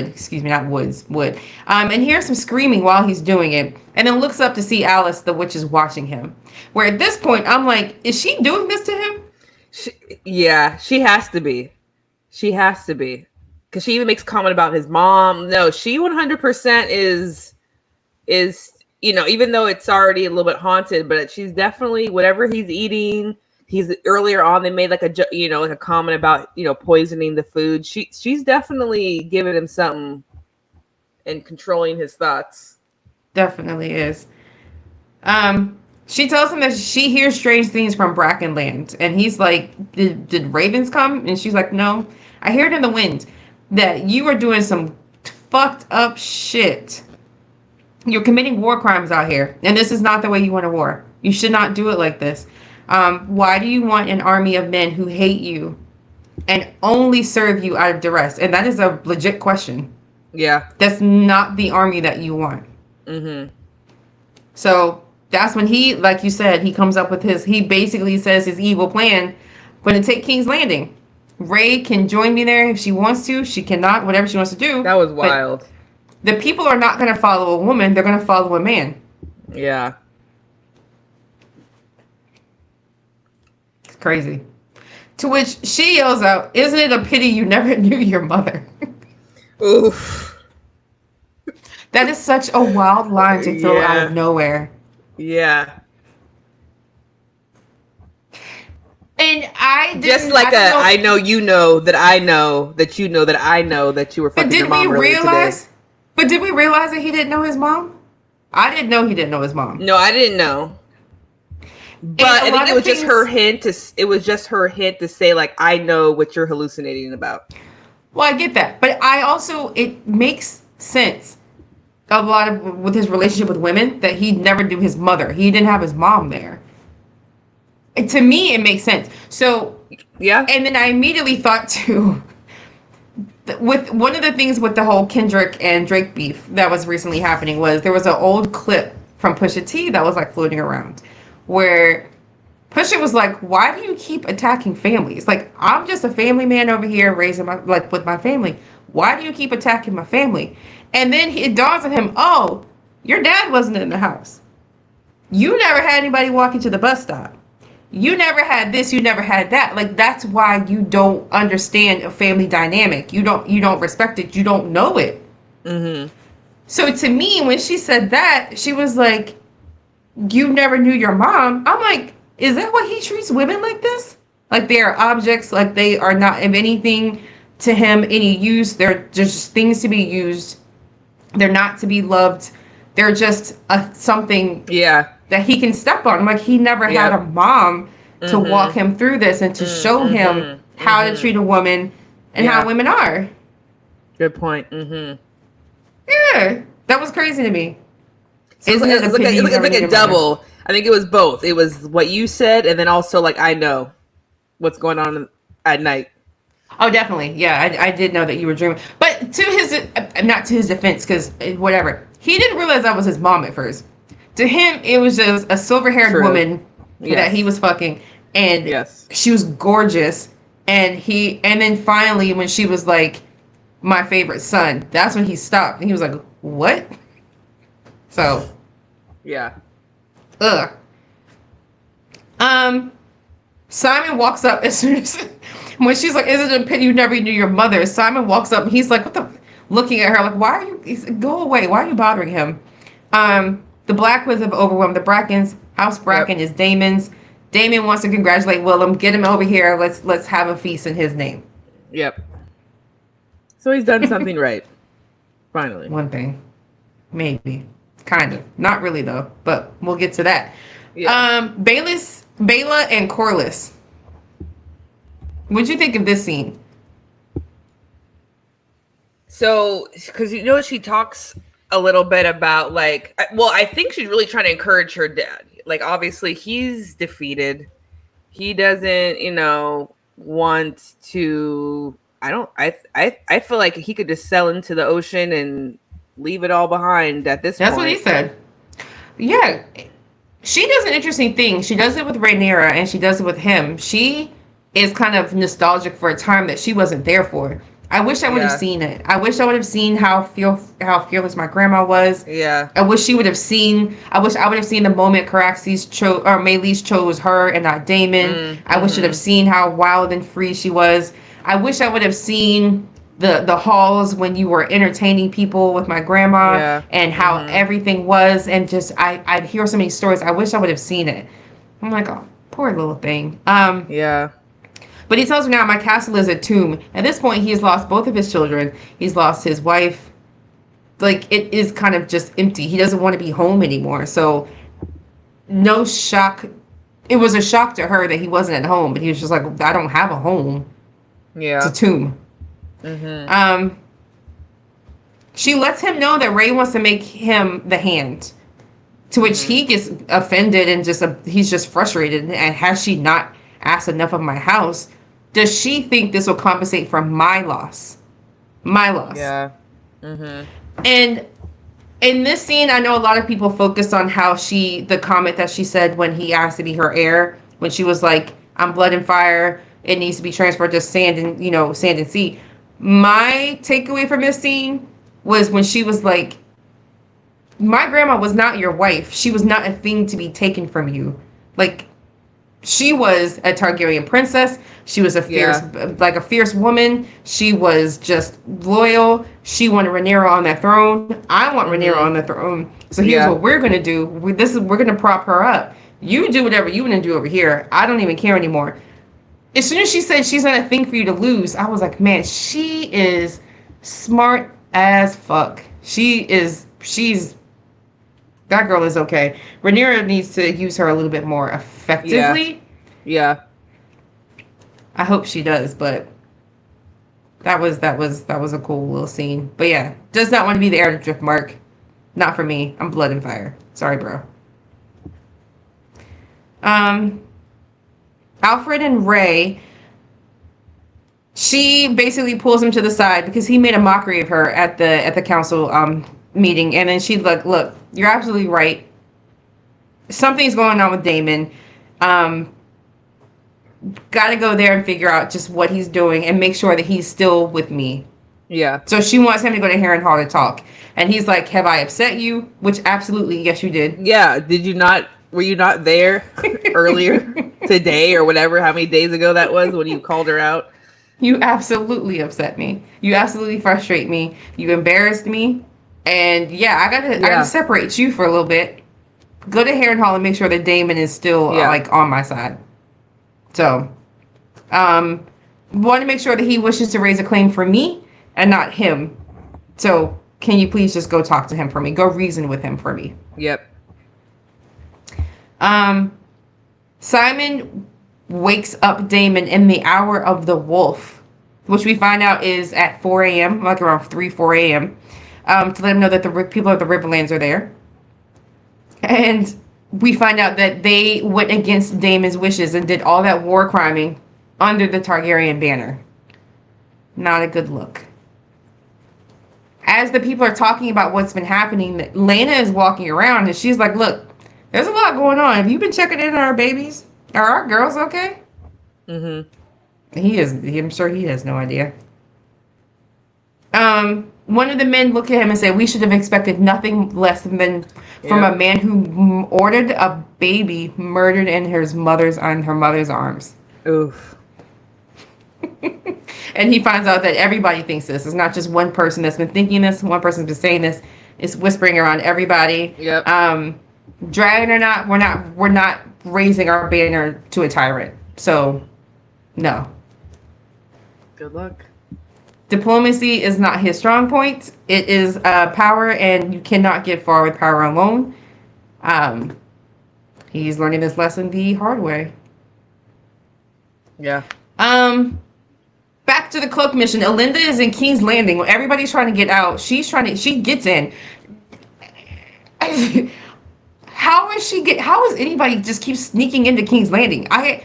Excuse me, not woods, wood. And hears some screaming while he's doing it, and then looks up to see Alice, the witch, is watching him. Where at this point, I'm like, is she doing this to him? She has to be. She has to be. Because she even makes comment about his mom. No, she 100% is, even though it's already a little bit haunted, but she's definitely, whatever he's eating, earlier on, they made like a comment about, poisoning the food. She's definitely giving him something and controlling his thoughts. Definitely is. She tells him that she hears strange things from Brackenland. And he's like, did ravens come? And she's like, no. I hear it in the wind that you are doing some fucked up shit. You're committing war crimes out here. And this is not the way you want a war. You should not do it like this. Why do you want an army of men who hate you and only serve you out of duress? And that is a legit question. Yeah. That's not the army that you want. Mm-hmm. So that's when he, like you said, he comes up with he basically says his evil plan, going to take King's Landing. Rey can join me there if she wants to. She cannot, whatever she wants to do. That was wild. The people are not going to follow a woman. They're going to follow a man. Yeah. It's crazy. To which she yells out, isn't it a pity you never knew your mother? Oof. That is such a wild line to throw out of nowhere. Yeah. And I know you know that I know that you know that I know that you were fucking your mom earlier today. But did we realize that he didn't know his mom? I didn't know he didn't know his mom. No, I didn't know. But I think it was just her hint to say, like, I know what you're hallucinating about. Well, I get that. But it makes sense a lot of with his relationship with women that he never knew his mother. He didn't have his mom there. And to me, it makes sense. So, yeah. And then I immediately thought too, with one of the things with the whole Kendrick and Drake beef that was recently happening was there was an old clip from Pusha T that was like floating around where Pusha was like, why do you keep attacking families? Like, I'm just a family man over here raising with my family. Why do you keep attacking my family? And then it dawns on him, oh, your dad wasn't in the house. You never had anybody walking to the bus stop. You never had this, you never had that. Like, that's why you don't understand a family dynamic. You don't respect it. You don't know it. Mm-hmm. So to me, when she said that, she was like, you never knew your mom. I'm like, is that why he treats women like this? Like they are objects, like they are not of anything to him, any use. They're just things to be used. They're not to be loved. They're just something that he can step on. Like he never had a mom to walk him through this and to show him how to treat a woman and how women are. Good point. Mm-hmm. Yeah, that was crazy to me. So it's like a double. I think it was both. It was what you said, and then also like I know what's going on at night. Oh, definitely. Yeah, I did know that you were dreaming. But not to his defense, because whatever. He didn't realize that was his mom at first. To him, it was just a silver-haired True. woman Yes. that he was fucking, and Yes. she was gorgeous. And then finally, when she was like, "My favorite son," that's when he stopped, and he was like, "What?" So, Yeah. ugh. Simon walks up as soon as when she's like, "Is it a pity you never knew your mother?" Simon walks up and he's like, "What the?" Looking at her like, "Why are you? Go away! Why are you bothering him?" The Blackwoods have overwhelmed the Brackens. House Bracken is Damon's. Damon wants to congratulate Willem. Get him over here. Let's have a feast in his name. Yep. So he's done something right. Finally. One thing, maybe, kind of, not really though, but we'll get to that. Yeah. Bela and Corliss. What'd you think of this scene? So, because you know, she talks a little bit about like, well, I think she's really trying to encourage her dad. Like, obviously, he's defeated. He doesn't, want to. I feel like he could just sell into the ocean and leave it all behind at this point. That's what he said. Yeah. She does an interesting thing. She does it with Rhaenyra and she does it with him. She is kind of nostalgic for a time that she wasn't there for. I wish I would have seen it. I wish I would have seen how fearless my grandma was. Yeah. I wish I would have seen the moment Caraxes Meleys chose her and not Daemon. I wish I'd have seen how wild and free she was. I wish I would have seen the halls when you were entertaining people with my grandma and how everything was, and just I'd hear so many stories. I wish I would have seen it. I'm like, oh, poor little thing. Yeah. But he tells me now, my castle is a tomb. At this point, he has lost both of his children. He's lost his wife. Like, it is kind of just empty. He doesn't want to be home anymore. So, no shock. It was a shock to her that he wasn't at home. But he was just like, I don't have a home. Yeah. It's a tomb. She lets him know that Ray wants to make him the hand. To which he gets offended and he's just frustrated. And has she not asked enough of my house? Does she think this will compensate for my loss? My loss. Yeah. And in this scene, I know a lot of people focused on how the comment that she said when he asked to be her heir, when she was like, I'm blood and fire, it needs to be transferred to sand and sea. My takeaway from this scene was when she was like, my grandma was not your wife. She was not a thing to be taken from you. Like, she was a Targaryen princess. She was a fierce woman. She was just loyal. She wanted Rhaenyra on that throne. I want Rhaenyra on the throne. So here's what we're gonna do. We're gonna prop her up. You do whatever you want to do over here. I don't even care anymore. As soon as she said she's not a thing for you to lose, I was like, man, she is smart as fuck. She's that girl is okay. Rhaenyra needs to use her a little bit more effectively. Yeah. I hope she does, but that was a cool little scene. But yeah, does not want to be the heir to Driftmark. Not for me. I'm blood and fire. Sorry, bro. Alfred and Ray, she basically pulls him to the side because he made a mockery of her at the council meeting, and then she's like, look, you're absolutely right. Something's going on with Daemon. Gotta go there and figure out just what he's doing and make sure that he's still with me. Yeah. So she wants him to go to Harrenhal to talk. And he's like, have I upset you? Which absolutely, yes, you did. Yeah. Were you not there earlier today or whatever, how many days ago that was when you called her out? You absolutely upset me. You absolutely frustrate me. You embarrassed me. And yeah, I gotta separate you for a little bit. Go to Harrenhal and make sure that Daemon is still like on my side. So, want to make sure that he wishes to raise a claim for me and not him. So, can you please just go talk to him for me? Go reason with him for me. Yep. Simon wakes up Daemon in the hour of the wolf, which we find out is at 4 a.m., like around 4 a.m., to let him know that the people of the Riverlands are there. And we find out that they went against Daemon's wishes and did all that war criming under the Targaryen banner. Not a good look. as the people are talking about what's been happening, Lena is walking around and she's like, look, there's a lot going on. Have you been checking in on our babies? Are our girls okay? Mm-hmm. I'm sure he has no idea. One of the men looked at him and said, we should have expected nothing less than from a man who ordered a baby murdered in her mother's arms. Oof. And he finds out that everybody thinks this. It's not just one person that's been thinking this. One person's been saying this. It's whispering around everybody. Yep. Dragon or not, we're not raising our banner to a tyrant. So, no. Good luck. Diplomacy is not his strong point. It is power, and you cannot get far with power alone. He's learning this lesson the hard way. Yeah. Back to the cloak mission. Alinda is in King's Landing. When everybody's trying to get out, she gets in. How is anybody just keep sneaking into King's Landing? I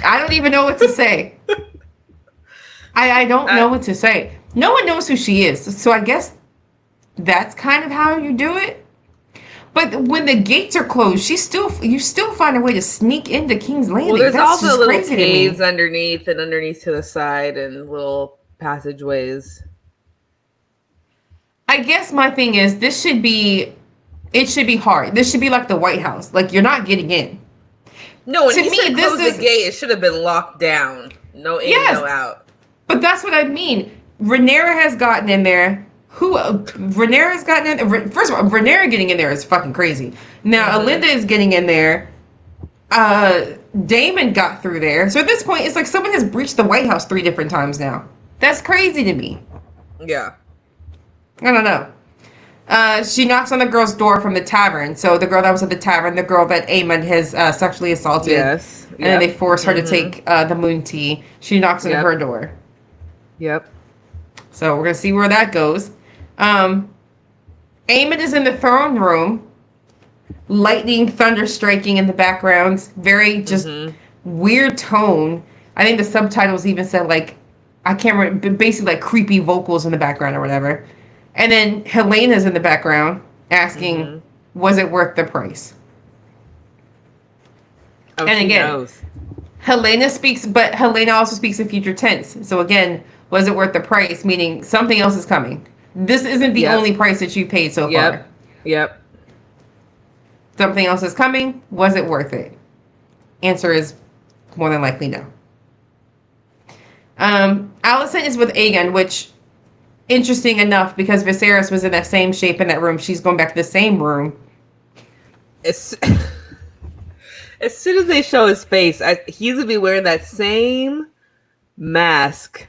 don't even know what to say. I don't know what to say. No one knows who she is. So I guess that's kind of how you do it. But when the gates are closed, you still find a way to sneak into King's Landing. Well, there's that's also little crazy caves underneath and underneath to the side and little passageways. I guess my thing is it should be hard. This should be like the White House. Like, you're not getting in. No, when To he me, said this close is- the gate, it should have been locked down. No in, Yes. no out. But that's what I mean. Rhaenyra has gotten in there. Rhaenyra's gotten in there? First of all, Rhaenyra getting in there is fucking crazy. Now, Alinda is getting in there. Daemon got through there. So at this point, it's like someone has breached the White House 3 different times now. That's crazy to me. Yeah. I don't know. She knocks on the girl's door from the tavern. So the girl that was at the tavern, the girl that Aemon has sexually assaulted. Yes. And then they force her to take the moon tea. She knocks on her door. Yep. So we're going to see where that goes. Aemon is in the throne room. Lightning, thunder striking in the background. Very just weird tone. I think the subtitles even said, like, I can't remember, basically like creepy vocals in the background or whatever. And then Helena's in the background asking, was it worth the price? Oh, and again, knows. Helena speaks, but Helena also speaks in future tense. So again, was it worth the price? Meaning something else is coming. This isn't the only price that you paid so far. Yep. Something else is coming. Was it worth it? Answer is more than likely no. Alicent is with Aegon, which interesting enough because Viserys was in that same shape in that room. She's going back to the same room. As soon as they show his face, he's gonna be wearing that same mask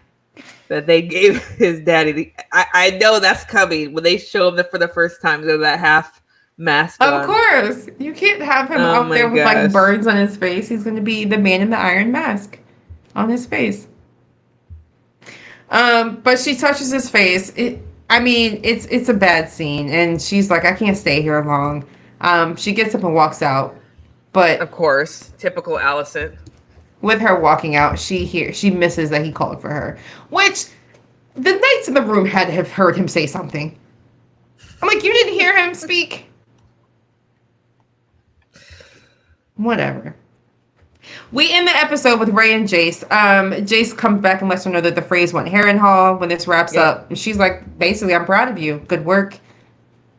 that they gave his daddy. I know that's coming when they show him for the first time. There's that half mask on. Of course, you can't have him out there with like birds on his face. He's going to be the man in the iron mask on his face. But she touches his face. It's a bad scene, and she's like, I can't stay here long. She gets up and walks out, but of course, typical Alicent. With her walking out, she misses that he called for her, which the knights in the room had to have heard him say something. I'm like, you didn't hear him speak? Whatever. We end the episode with Rey and Jace. Jace comes back and lets her know that the phrase went Harrenhal when this wraps up. And she's like, basically, I'm proud of you. Good work.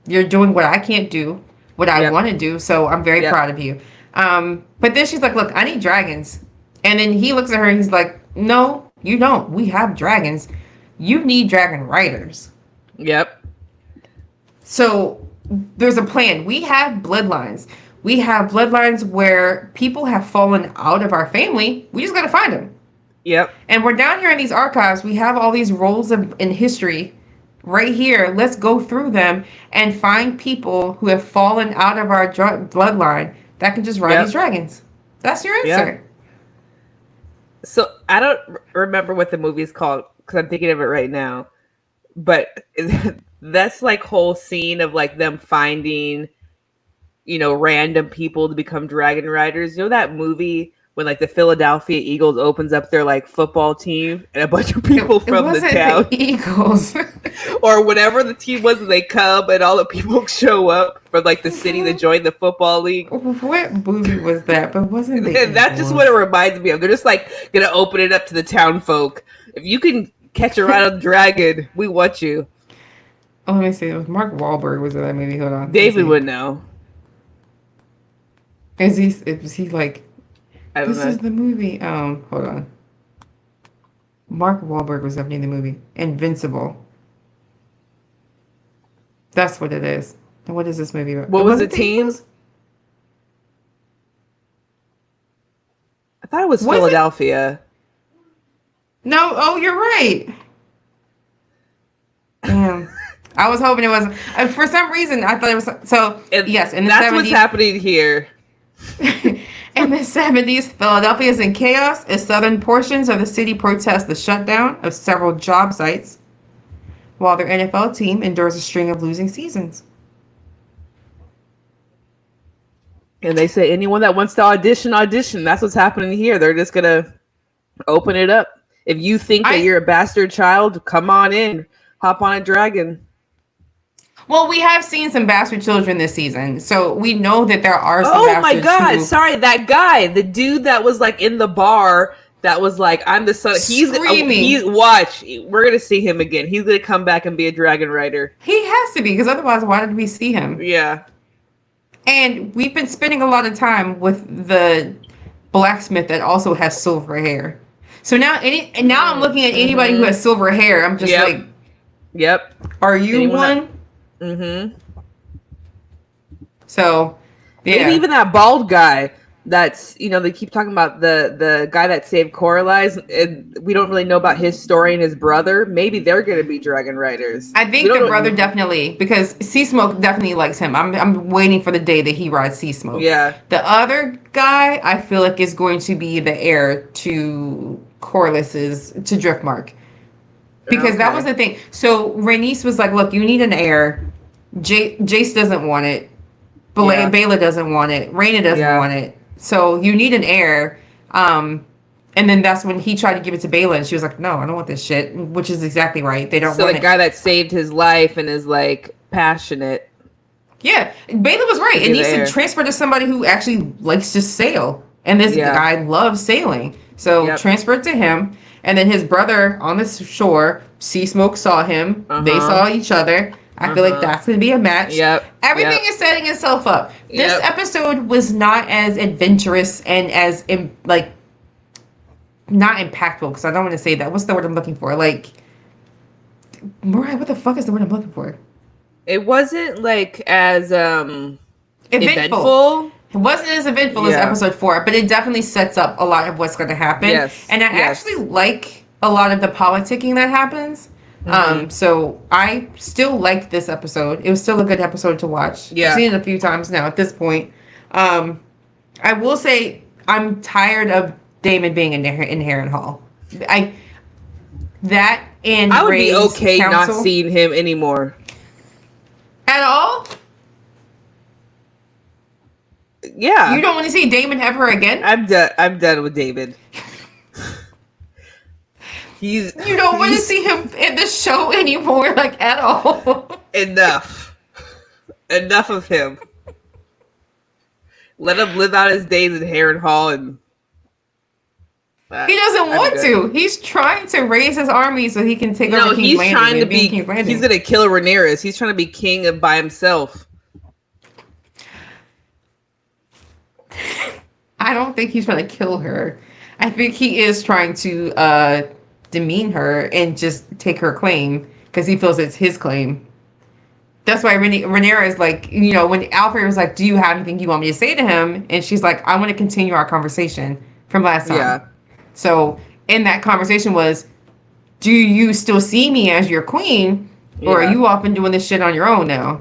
You're doing what I can't do, what I want to do. So I'm very proud of you. But then she's like, look, I need dragons. And then he looks at her and he's like, no, you don't. We have dragons. You need dragon riders. Yep. So there's a plan. We have bloodlines. We have bloodlines where people have fallen out of our family. We just got to find them. Yep. And we're down here in these archives. We have all these roles in history right here. Let's go through them and find people who have fallen out of our bloodline that can just ride these dragons. That's your answer. Yep. So I don't remember what the movie is called because I'm thinking of it right now. But that's like whole scene of like them finding, random people to become dragon riders. You know that movie when like the Philadelphia Eagles opens up their like football team and a bunch of people from the town, the Eagles, or whatever the team was, they come and all the people show up from like the city to join the football league. What movie was that? But wasn't the And that's just what it reminds me of. They're just like gonna open it up to the town folk. If you can catch a ride on the dragon, we want you. Oh, let me see. It was Mark Wahlberg was in that movie. Hold on. David would know. Is he like? I don't This know. is the movie. Hold on. Mark Wahlberg was definitely in the movie. Invincible. That's what it is. And what is this movie about? What was the it team? Eagles? I thought it was Was it? Philadelphia. No. Oh, you're right. Damn. I was hoping it was. For some reason, I thought it was. So yes, in the that's 70s. what's happening here. In the 70s, Philadelphia is in chaos as southern portions of the city protest the shutdown of several job sites, while their NFL team endures a string of losing seasons. And they say anyone that wants to audition. That's what's happening here. They're just gonna open it up. If you think that you're a bastard child, come on in. Hop on a dragon. Well, we have seen some bastard children this season, so we know that there are some Oh bastards my god! who... Sorry, that guy, the dude that was like in the bar, that was like, "I'm the son." He's watch. We're gonna see him again. He's gonna come back and be a dragon rider. He has to be, because otherwise, why did we see him? Yeah. And we've been spending a lot of time with the blacksmith that also has silver hair. So now, I'm looking at anybody who has silver hair. I'm just like, "Yep, are you one?" Mm-hmm. So, yeah. Maybe even that bald guy. That's, they keep talking about the guy that saved Coralize, and we don't really know about his story and his brother. Maybe they're going to be dragon riders. I think the brother definitely, because Sea Smoke definitely likes him. I'm waiting for the day that he rides Sea Smoke. Yeah. The other guy, I feel like, is going to be the heir to Corliss's, to Driftmark. Because that was the thing. So Rhaenys was like, look, you need an heir. Jace doesn't want it. Baela doesn't want it. Rhaena doesn't want it. So you need an heir. And then that's when he tried to give it to Baela, and she was like, no, I don't want this shit. Which is exactly right. They don't want it. So the guy that saved his life and is like passionate. Yeah. Baela was right. It needs to transfer to somebody who actually likes to sail. And this guy loves sailing. So transfer it to him. And then his brother on the shore, Sea Smoke saw him. They saw each other. I feel like that's going to be a match. Everything is setting itself up. This episode was not as adventurous and as, not impactful, because I don't want to say that. What's the word I'm looking for? Like, Mariah, what the fuck is the word I'm looking for? It wasn't, like, as eventful. It wasn't as eventful as episode 4, but it definitely sets up a lot of what's going to happen. And I actually like a lot of the politicking that happens. So I still liked this episode. It was still a good episode to watch. I've seen it a few times now at this point. I will say I'm tired of Daemon being in Harrenhal. I would be okay not seeing him anymore. At all? Yeah. You don't want to see Daemon ever again? I'm done with Daemon. You don't want to see him in the show anymore, like, at all. Enough of him. Let him live out his days in Harrenhal, and he doesn't want to. He's trying to raise his army so he can take over King's Landing. Trying to be King's Landing. He's gonna kill Rhaenyra. He's trying to be king by himself. I don't think he's trying to kill her. I think he is trying to demean her and just take her claim, because he feels it's his claim. That's why Rhaenyra is like, when Alfred was like, do you have anything you want me to say to him? And she's like, I want to continue our conversation from last time. Yeah. So in that conversation was, do you still see me as your queen? Or are you off and doing this shit on your own now?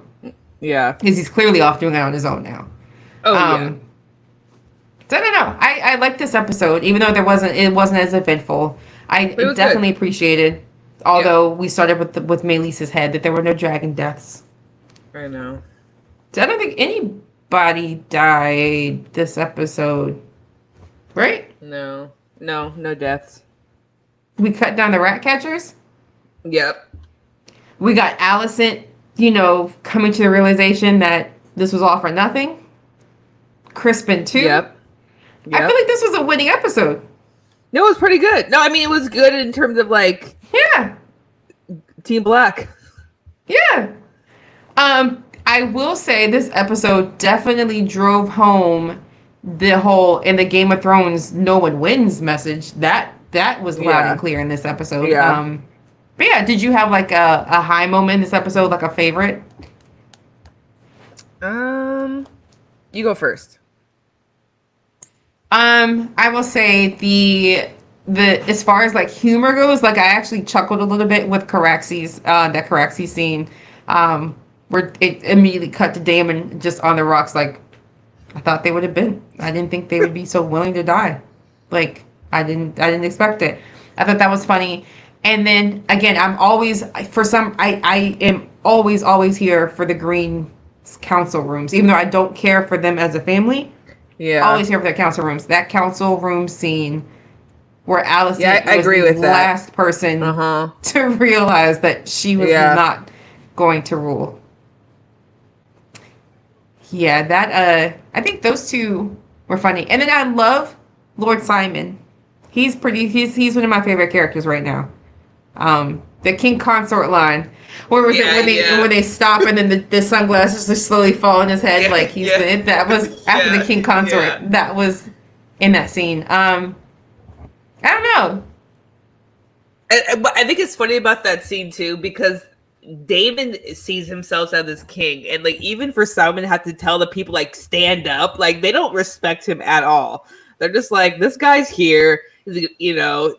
Yeah. Because he's clearly off doing it on his own now. Oh, yeah. So I don't know. I like this episode, even though it wasn't as eventful. I definitely appreciated, although we started with Meleese's head, that there were no dragon deaths. I know. So I don't think anybody died this episode. right? No deaths. We cut down the rat catchers. Yep. We got Allison, you know, coming to the realization that this was all for nothing. Crispin too. Yep. I feel like this was a winning episode. No, it was pretty good. No, I mean it was good in terms of like Team Black. Yeah. I will say this episode definitely drove home the whole in the Game of Thrones no one wins message. That was loud and clear in this episode. Yeah. But yeah, did you have like a high moment in this episode, like a favorite? You go first. I will say the as far as like humor goes, like I actually chuckled a little bit with Caraxes, that Caraxes scene, where it immediately cut to Damon just on the rocks. Like I thought they would have been. I didn't think they would be so willing to die. Like I didn't expect it. I thought that was funny. And then again, I'm always I am always here for the Green council rooms, even though I don't care for them as a family. Yeah, always here for the council rooms. That council room scene where Allison I was agree the with that. last person to realize that she was not going to rule. Yeah, that I think those two were funny. And then I love Lord Simon. He's one of my favorite characters right now. The King Consort line. Where was it when they stop and then the sunglasses just slowly fall on his head like he's that was after the King Consort. Yeah. That was in that scene. I don't know. I think it's funny about that scene too because Damon sees himself as this king, and like even for Simon to have to tell the people like stand up, like they don't respect him at all. They're just like, this guy's here, you know.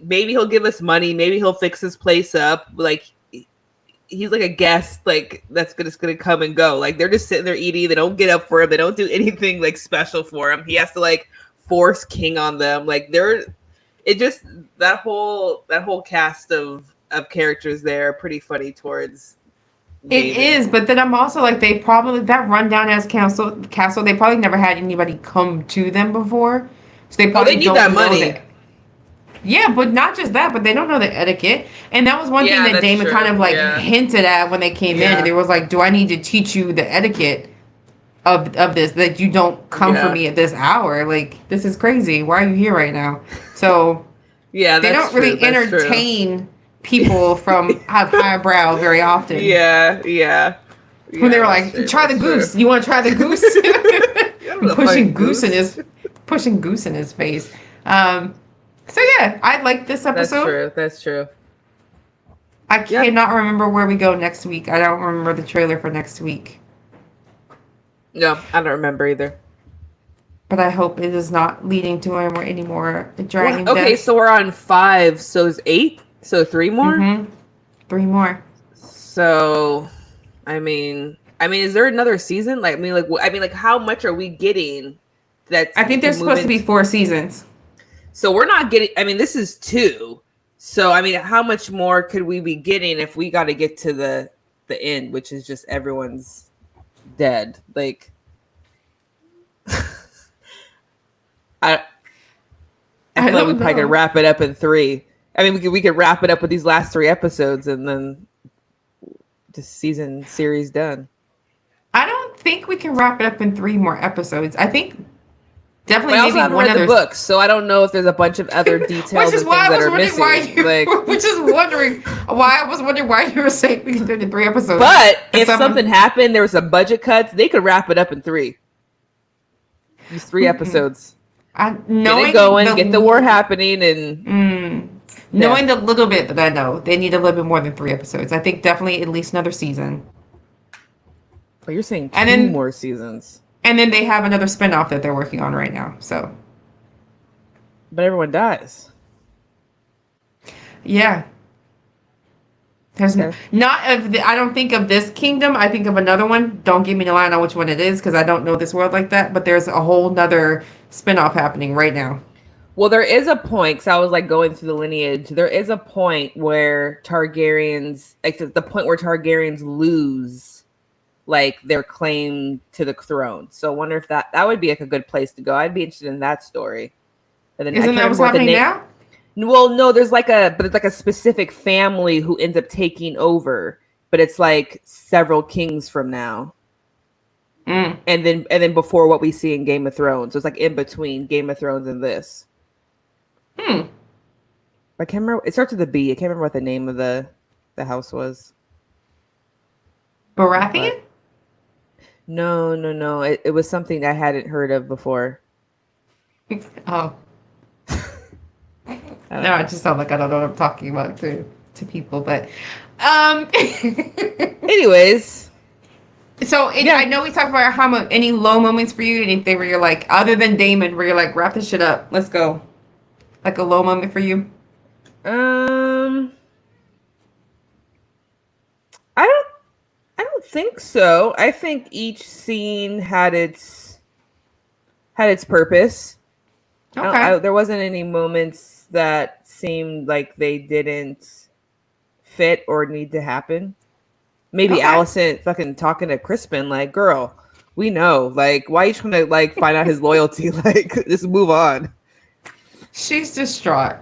Maybe he'll give us money, maybe he'll fix his place up. Like he's like a guest, like that's gonna come and go. Like they're just sitting there eating. They don't get up for him. They don't do anything like special for him. He has to like force king on them. Like that whole cast of characters there are pretty funny towards David. It is, but then I'm also like they probably that rundown as castle they probably never had anybody come to them before, so they probably they need that money. Yeah, but not just that, but they don't know the etiquette. And that was one thing that Damon kind of like hinted at when they came in. And they was like, do I need to teach you the etiquette of this, that you don't come for me at this hour? Like, this is crazy. Why are you here right now? So they don't really entertain people from highbrow very often. When they were like, try the goose. You want to try the goose? pushing goose in his face. So yeah, I like this episode. That's true. I cannot remember where we go next week. I don't remember the trailer for next week. No, I don't remember either. But I hope it is not leading to any more dragon deaths. Okay, so we're on 5, so it's 8? So 3 more? Mm-hmm. 3 more. So, I mean, is there another season? Like, how much are we getting? I think there's supposed to be 4 seasons. So we're not getting, I mean, this is 2. So, I mean, how much more could we be getting if we got to get to the end, which is just everyone's dead? Like, I feel like we probably could wrap it up in 3. I mean, we could wrap it up with these last 3 episodes and then the series done. I don't think we can wrap it up in 3 more episodes. I think definitely maybe one other books, so I don't know if there's a bunch of other details and things that are missing. Which is why I was wondering why you were saying we can do it in 3 episodes. But if something happened, there was some budget cuts, they could wrap it up in 3. These 3 episodes. Get it going, get the war happening, and knowing the little bit that I know, they need a little bit more than 3 episodes. I think definitely at least another season. Well, you're saying 2 more seasons. And then they have another spinoff that they're working on right now. So, but everyone dies. Yeah. There's I don't think of this kingdom. I think of another one. Don't give me the line on which one it is because I don't know this world like that. But there's a whole nother spinoff happening right now. Well, there is a point, because I was like going through the lineage. There is a point where Targaryens, like the point where Targaryens lose like their claim to the throne. So I wonder if that would be like a good place to go. I'd be interested in that story. And then Isn't that what's happening now? Well, no, there's like it's like a specific family who ends up taking over, but it's like several kings from now. And then before what we see in Game of Thrones. So it's like in between Game of Thrones and this. I can't remember. It starts with a B. I can't remember what the name of the house was. Baratheon? No. It was something I hadn't heard of before. Oh. No, it just sounds like I don't know what I'm talking about to people, but anyways. So I know we talked about any low moments for you, anything where you're like, other than Damon, where you're like, wrap this shit up, let's go. Like a low moment for you? I don't think so. I think each scene had its purpose. Okay. There wasn't any moments that seemed like they didn't fit or need to happen. Maybe Allison fucking talking to Crispin, like, girl, we know. Like, why are you trying to like find out his loyalty? Like, just move on. She's distraught.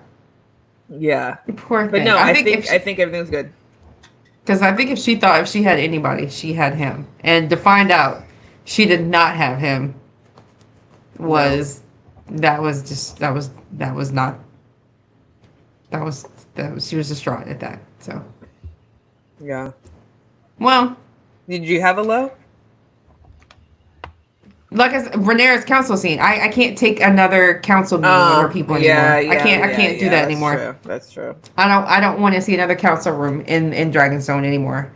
Yeah. Poor thing. But no, I think everything's good. Because I think if she had anybody, she had him. And to find out she did not have him she was distraught at that. So yeah. Well, did you have a low? Like Rhaenyra's council scene. I can't take another council meeting with her people anymore. I can't do that anymore. That's true. I don't want to see another council room in Dragonstone anymore.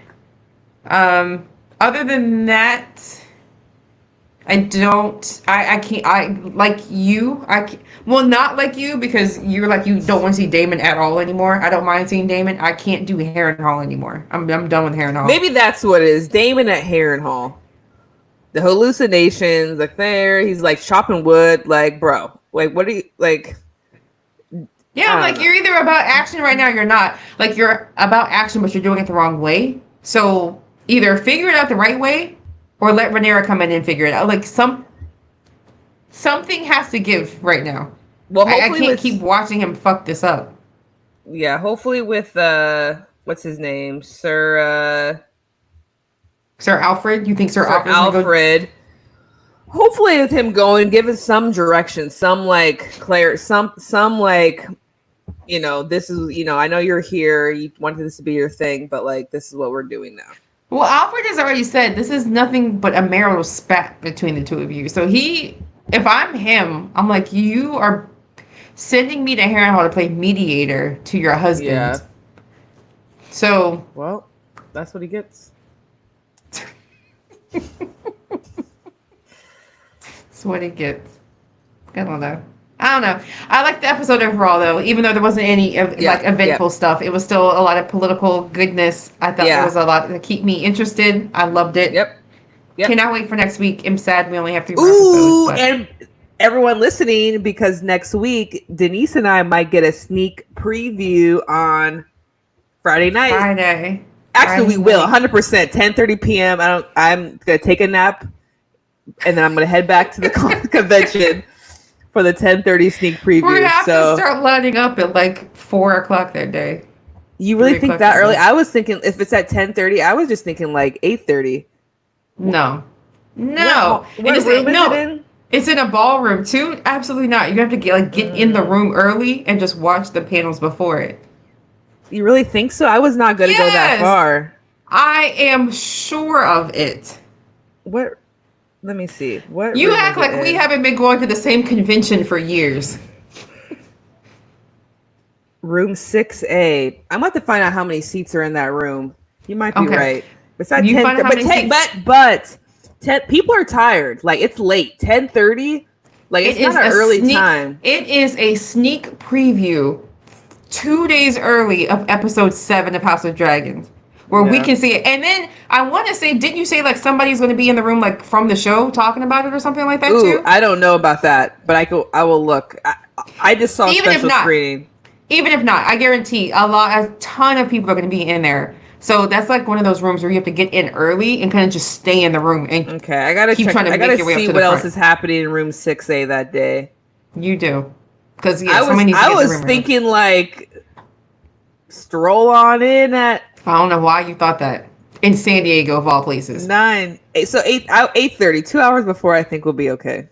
Other than that, well, not like you, because you're like, you don't want to see Daemon at all anymore. I don't mind seeing Daemon. I can't do Harrenhal anymore. I'm done with Harrenhal. Maybe that's what it is. Daemon at Harrenhal. The hallucinations, like there, he's like chopping wood, like, bro, like, what are you like? Yeah, like, you're either about action right now, or you're not. Like, you're about action, but you're doing it the wrong way. So either figure it out the right way, or let Rhaenyra come in and figure it out. Like, something has to give right now. Well, I can't keep watching him fuck this up. Yeah, hopefully with what's his name, Sir Alfred? You think Sir Alfred? Hopefully, with him going, give us some direction, some like some like, you know, this is, you know, I know you're here, you wanted this to be your thing, but like, this is what we're doing now. Well, Alfred has already said this is nothing but a marital spat between the two of you. So if I'm him, I'm like, you are sending me to Harrenhal to play mediator to your husband. Yeah. So, well, that's what he gets. That's what it gets. I don't know. I like the episode overall, though. Even though there wasn't any eventful stuff, it was still a lot of political goodness. I thought there was a lot to keep me interested. I loved it. Yep. Cannot wait for next week. I'm sad we only have 3 more episodes. But. And everyone listening, because next week Denise and I might get a sneak preview on Friday night. Actually, we will 100%. 10:30 p.m. I'm gonna take a nap, and then I'm gonna head back to the convention for the 10:30 sneak preview. We're gonna have to start lining up at like 4:00 that day. You really think that early? I was thinking if it's at 10:30, I was just thinking like 8:30. No. What room is it in? It's in a ballroom too. Absolutely not. You have to get in the room early and just watch the panels before it. You really think so? I was not going to go that far. I am sure of it. What? Let me see. What? You act like we haven't been going to the same convention for years. Room 6A. I'm about to find out how many seats are in that room. You might be right. Besides 10, but 10 people are tired. Like, it's late. 10:30. Like, it's not an early time. It is a sneak preview 2 days early of episode 7 of House of Dragons, where we can see it. And then I want to say, didn't you say like somebody's going to be in the room like from the show talking about it or something like that too? I don't know about that, but I will look. I just saw special screening. Even if not, I guarantee a ton of people are going to be in there So that's like one of those rooms where you have to get in early and kind of just stay in the room and Okay, I gotta keep check. trying to I make gotta your way up see to what the else front. is happening in room 6A that day. You do. Because, yeah, I somebody needs to I get in the was room early. thinking like stroll on in at I don't know why you thought that. In San Diego, of all places. 9. So 8:30, 2 hours before I think we'll be okay.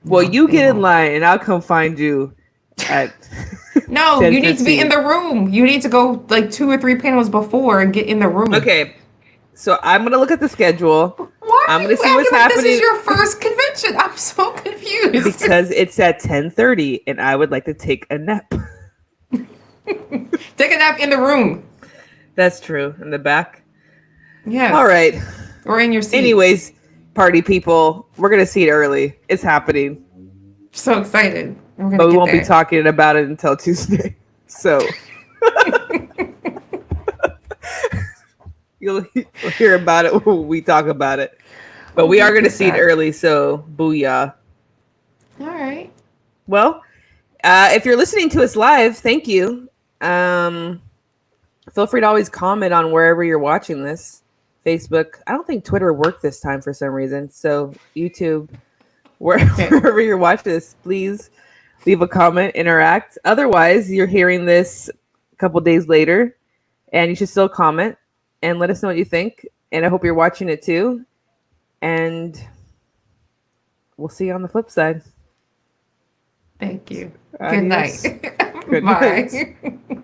Well, No, you they get in won't. line and I'll come find you at No, you need to be in 10:15. the room. You need to go like 2 or 3 panels before and get in the room. Okay, so I'm gonna look at the schedule. Why I'm are gonna you see what's acting like this is happening your first convention? I'm so confused. because it's at 10:30 and I would like to take a nap. Take a nap in the room. That's true. In the back. Yes. All right. Or in your seat. Anyways, party people, we're gonna see it early. It's happening, So excited. We're gonna but we get won't there. be talking about it until Tuesday. So you'll hear about it when we talk about it. But we are gonna see it early. So booyah. All right. Well, if you're listening to us live, thank you. Feel free to always comment on wherever you're watching this. Facebook. I don't think Twitter worked this time for some reason. So YouTube, wherever you're watching this, please leave a comment, interact. Otherwise, you're hearing this a couple days later, and you should still comment and let us know what you think. And I hope you're watching it too. And we'll see you on the flip side. Thank you. Adios. Good night. Good Bye. night.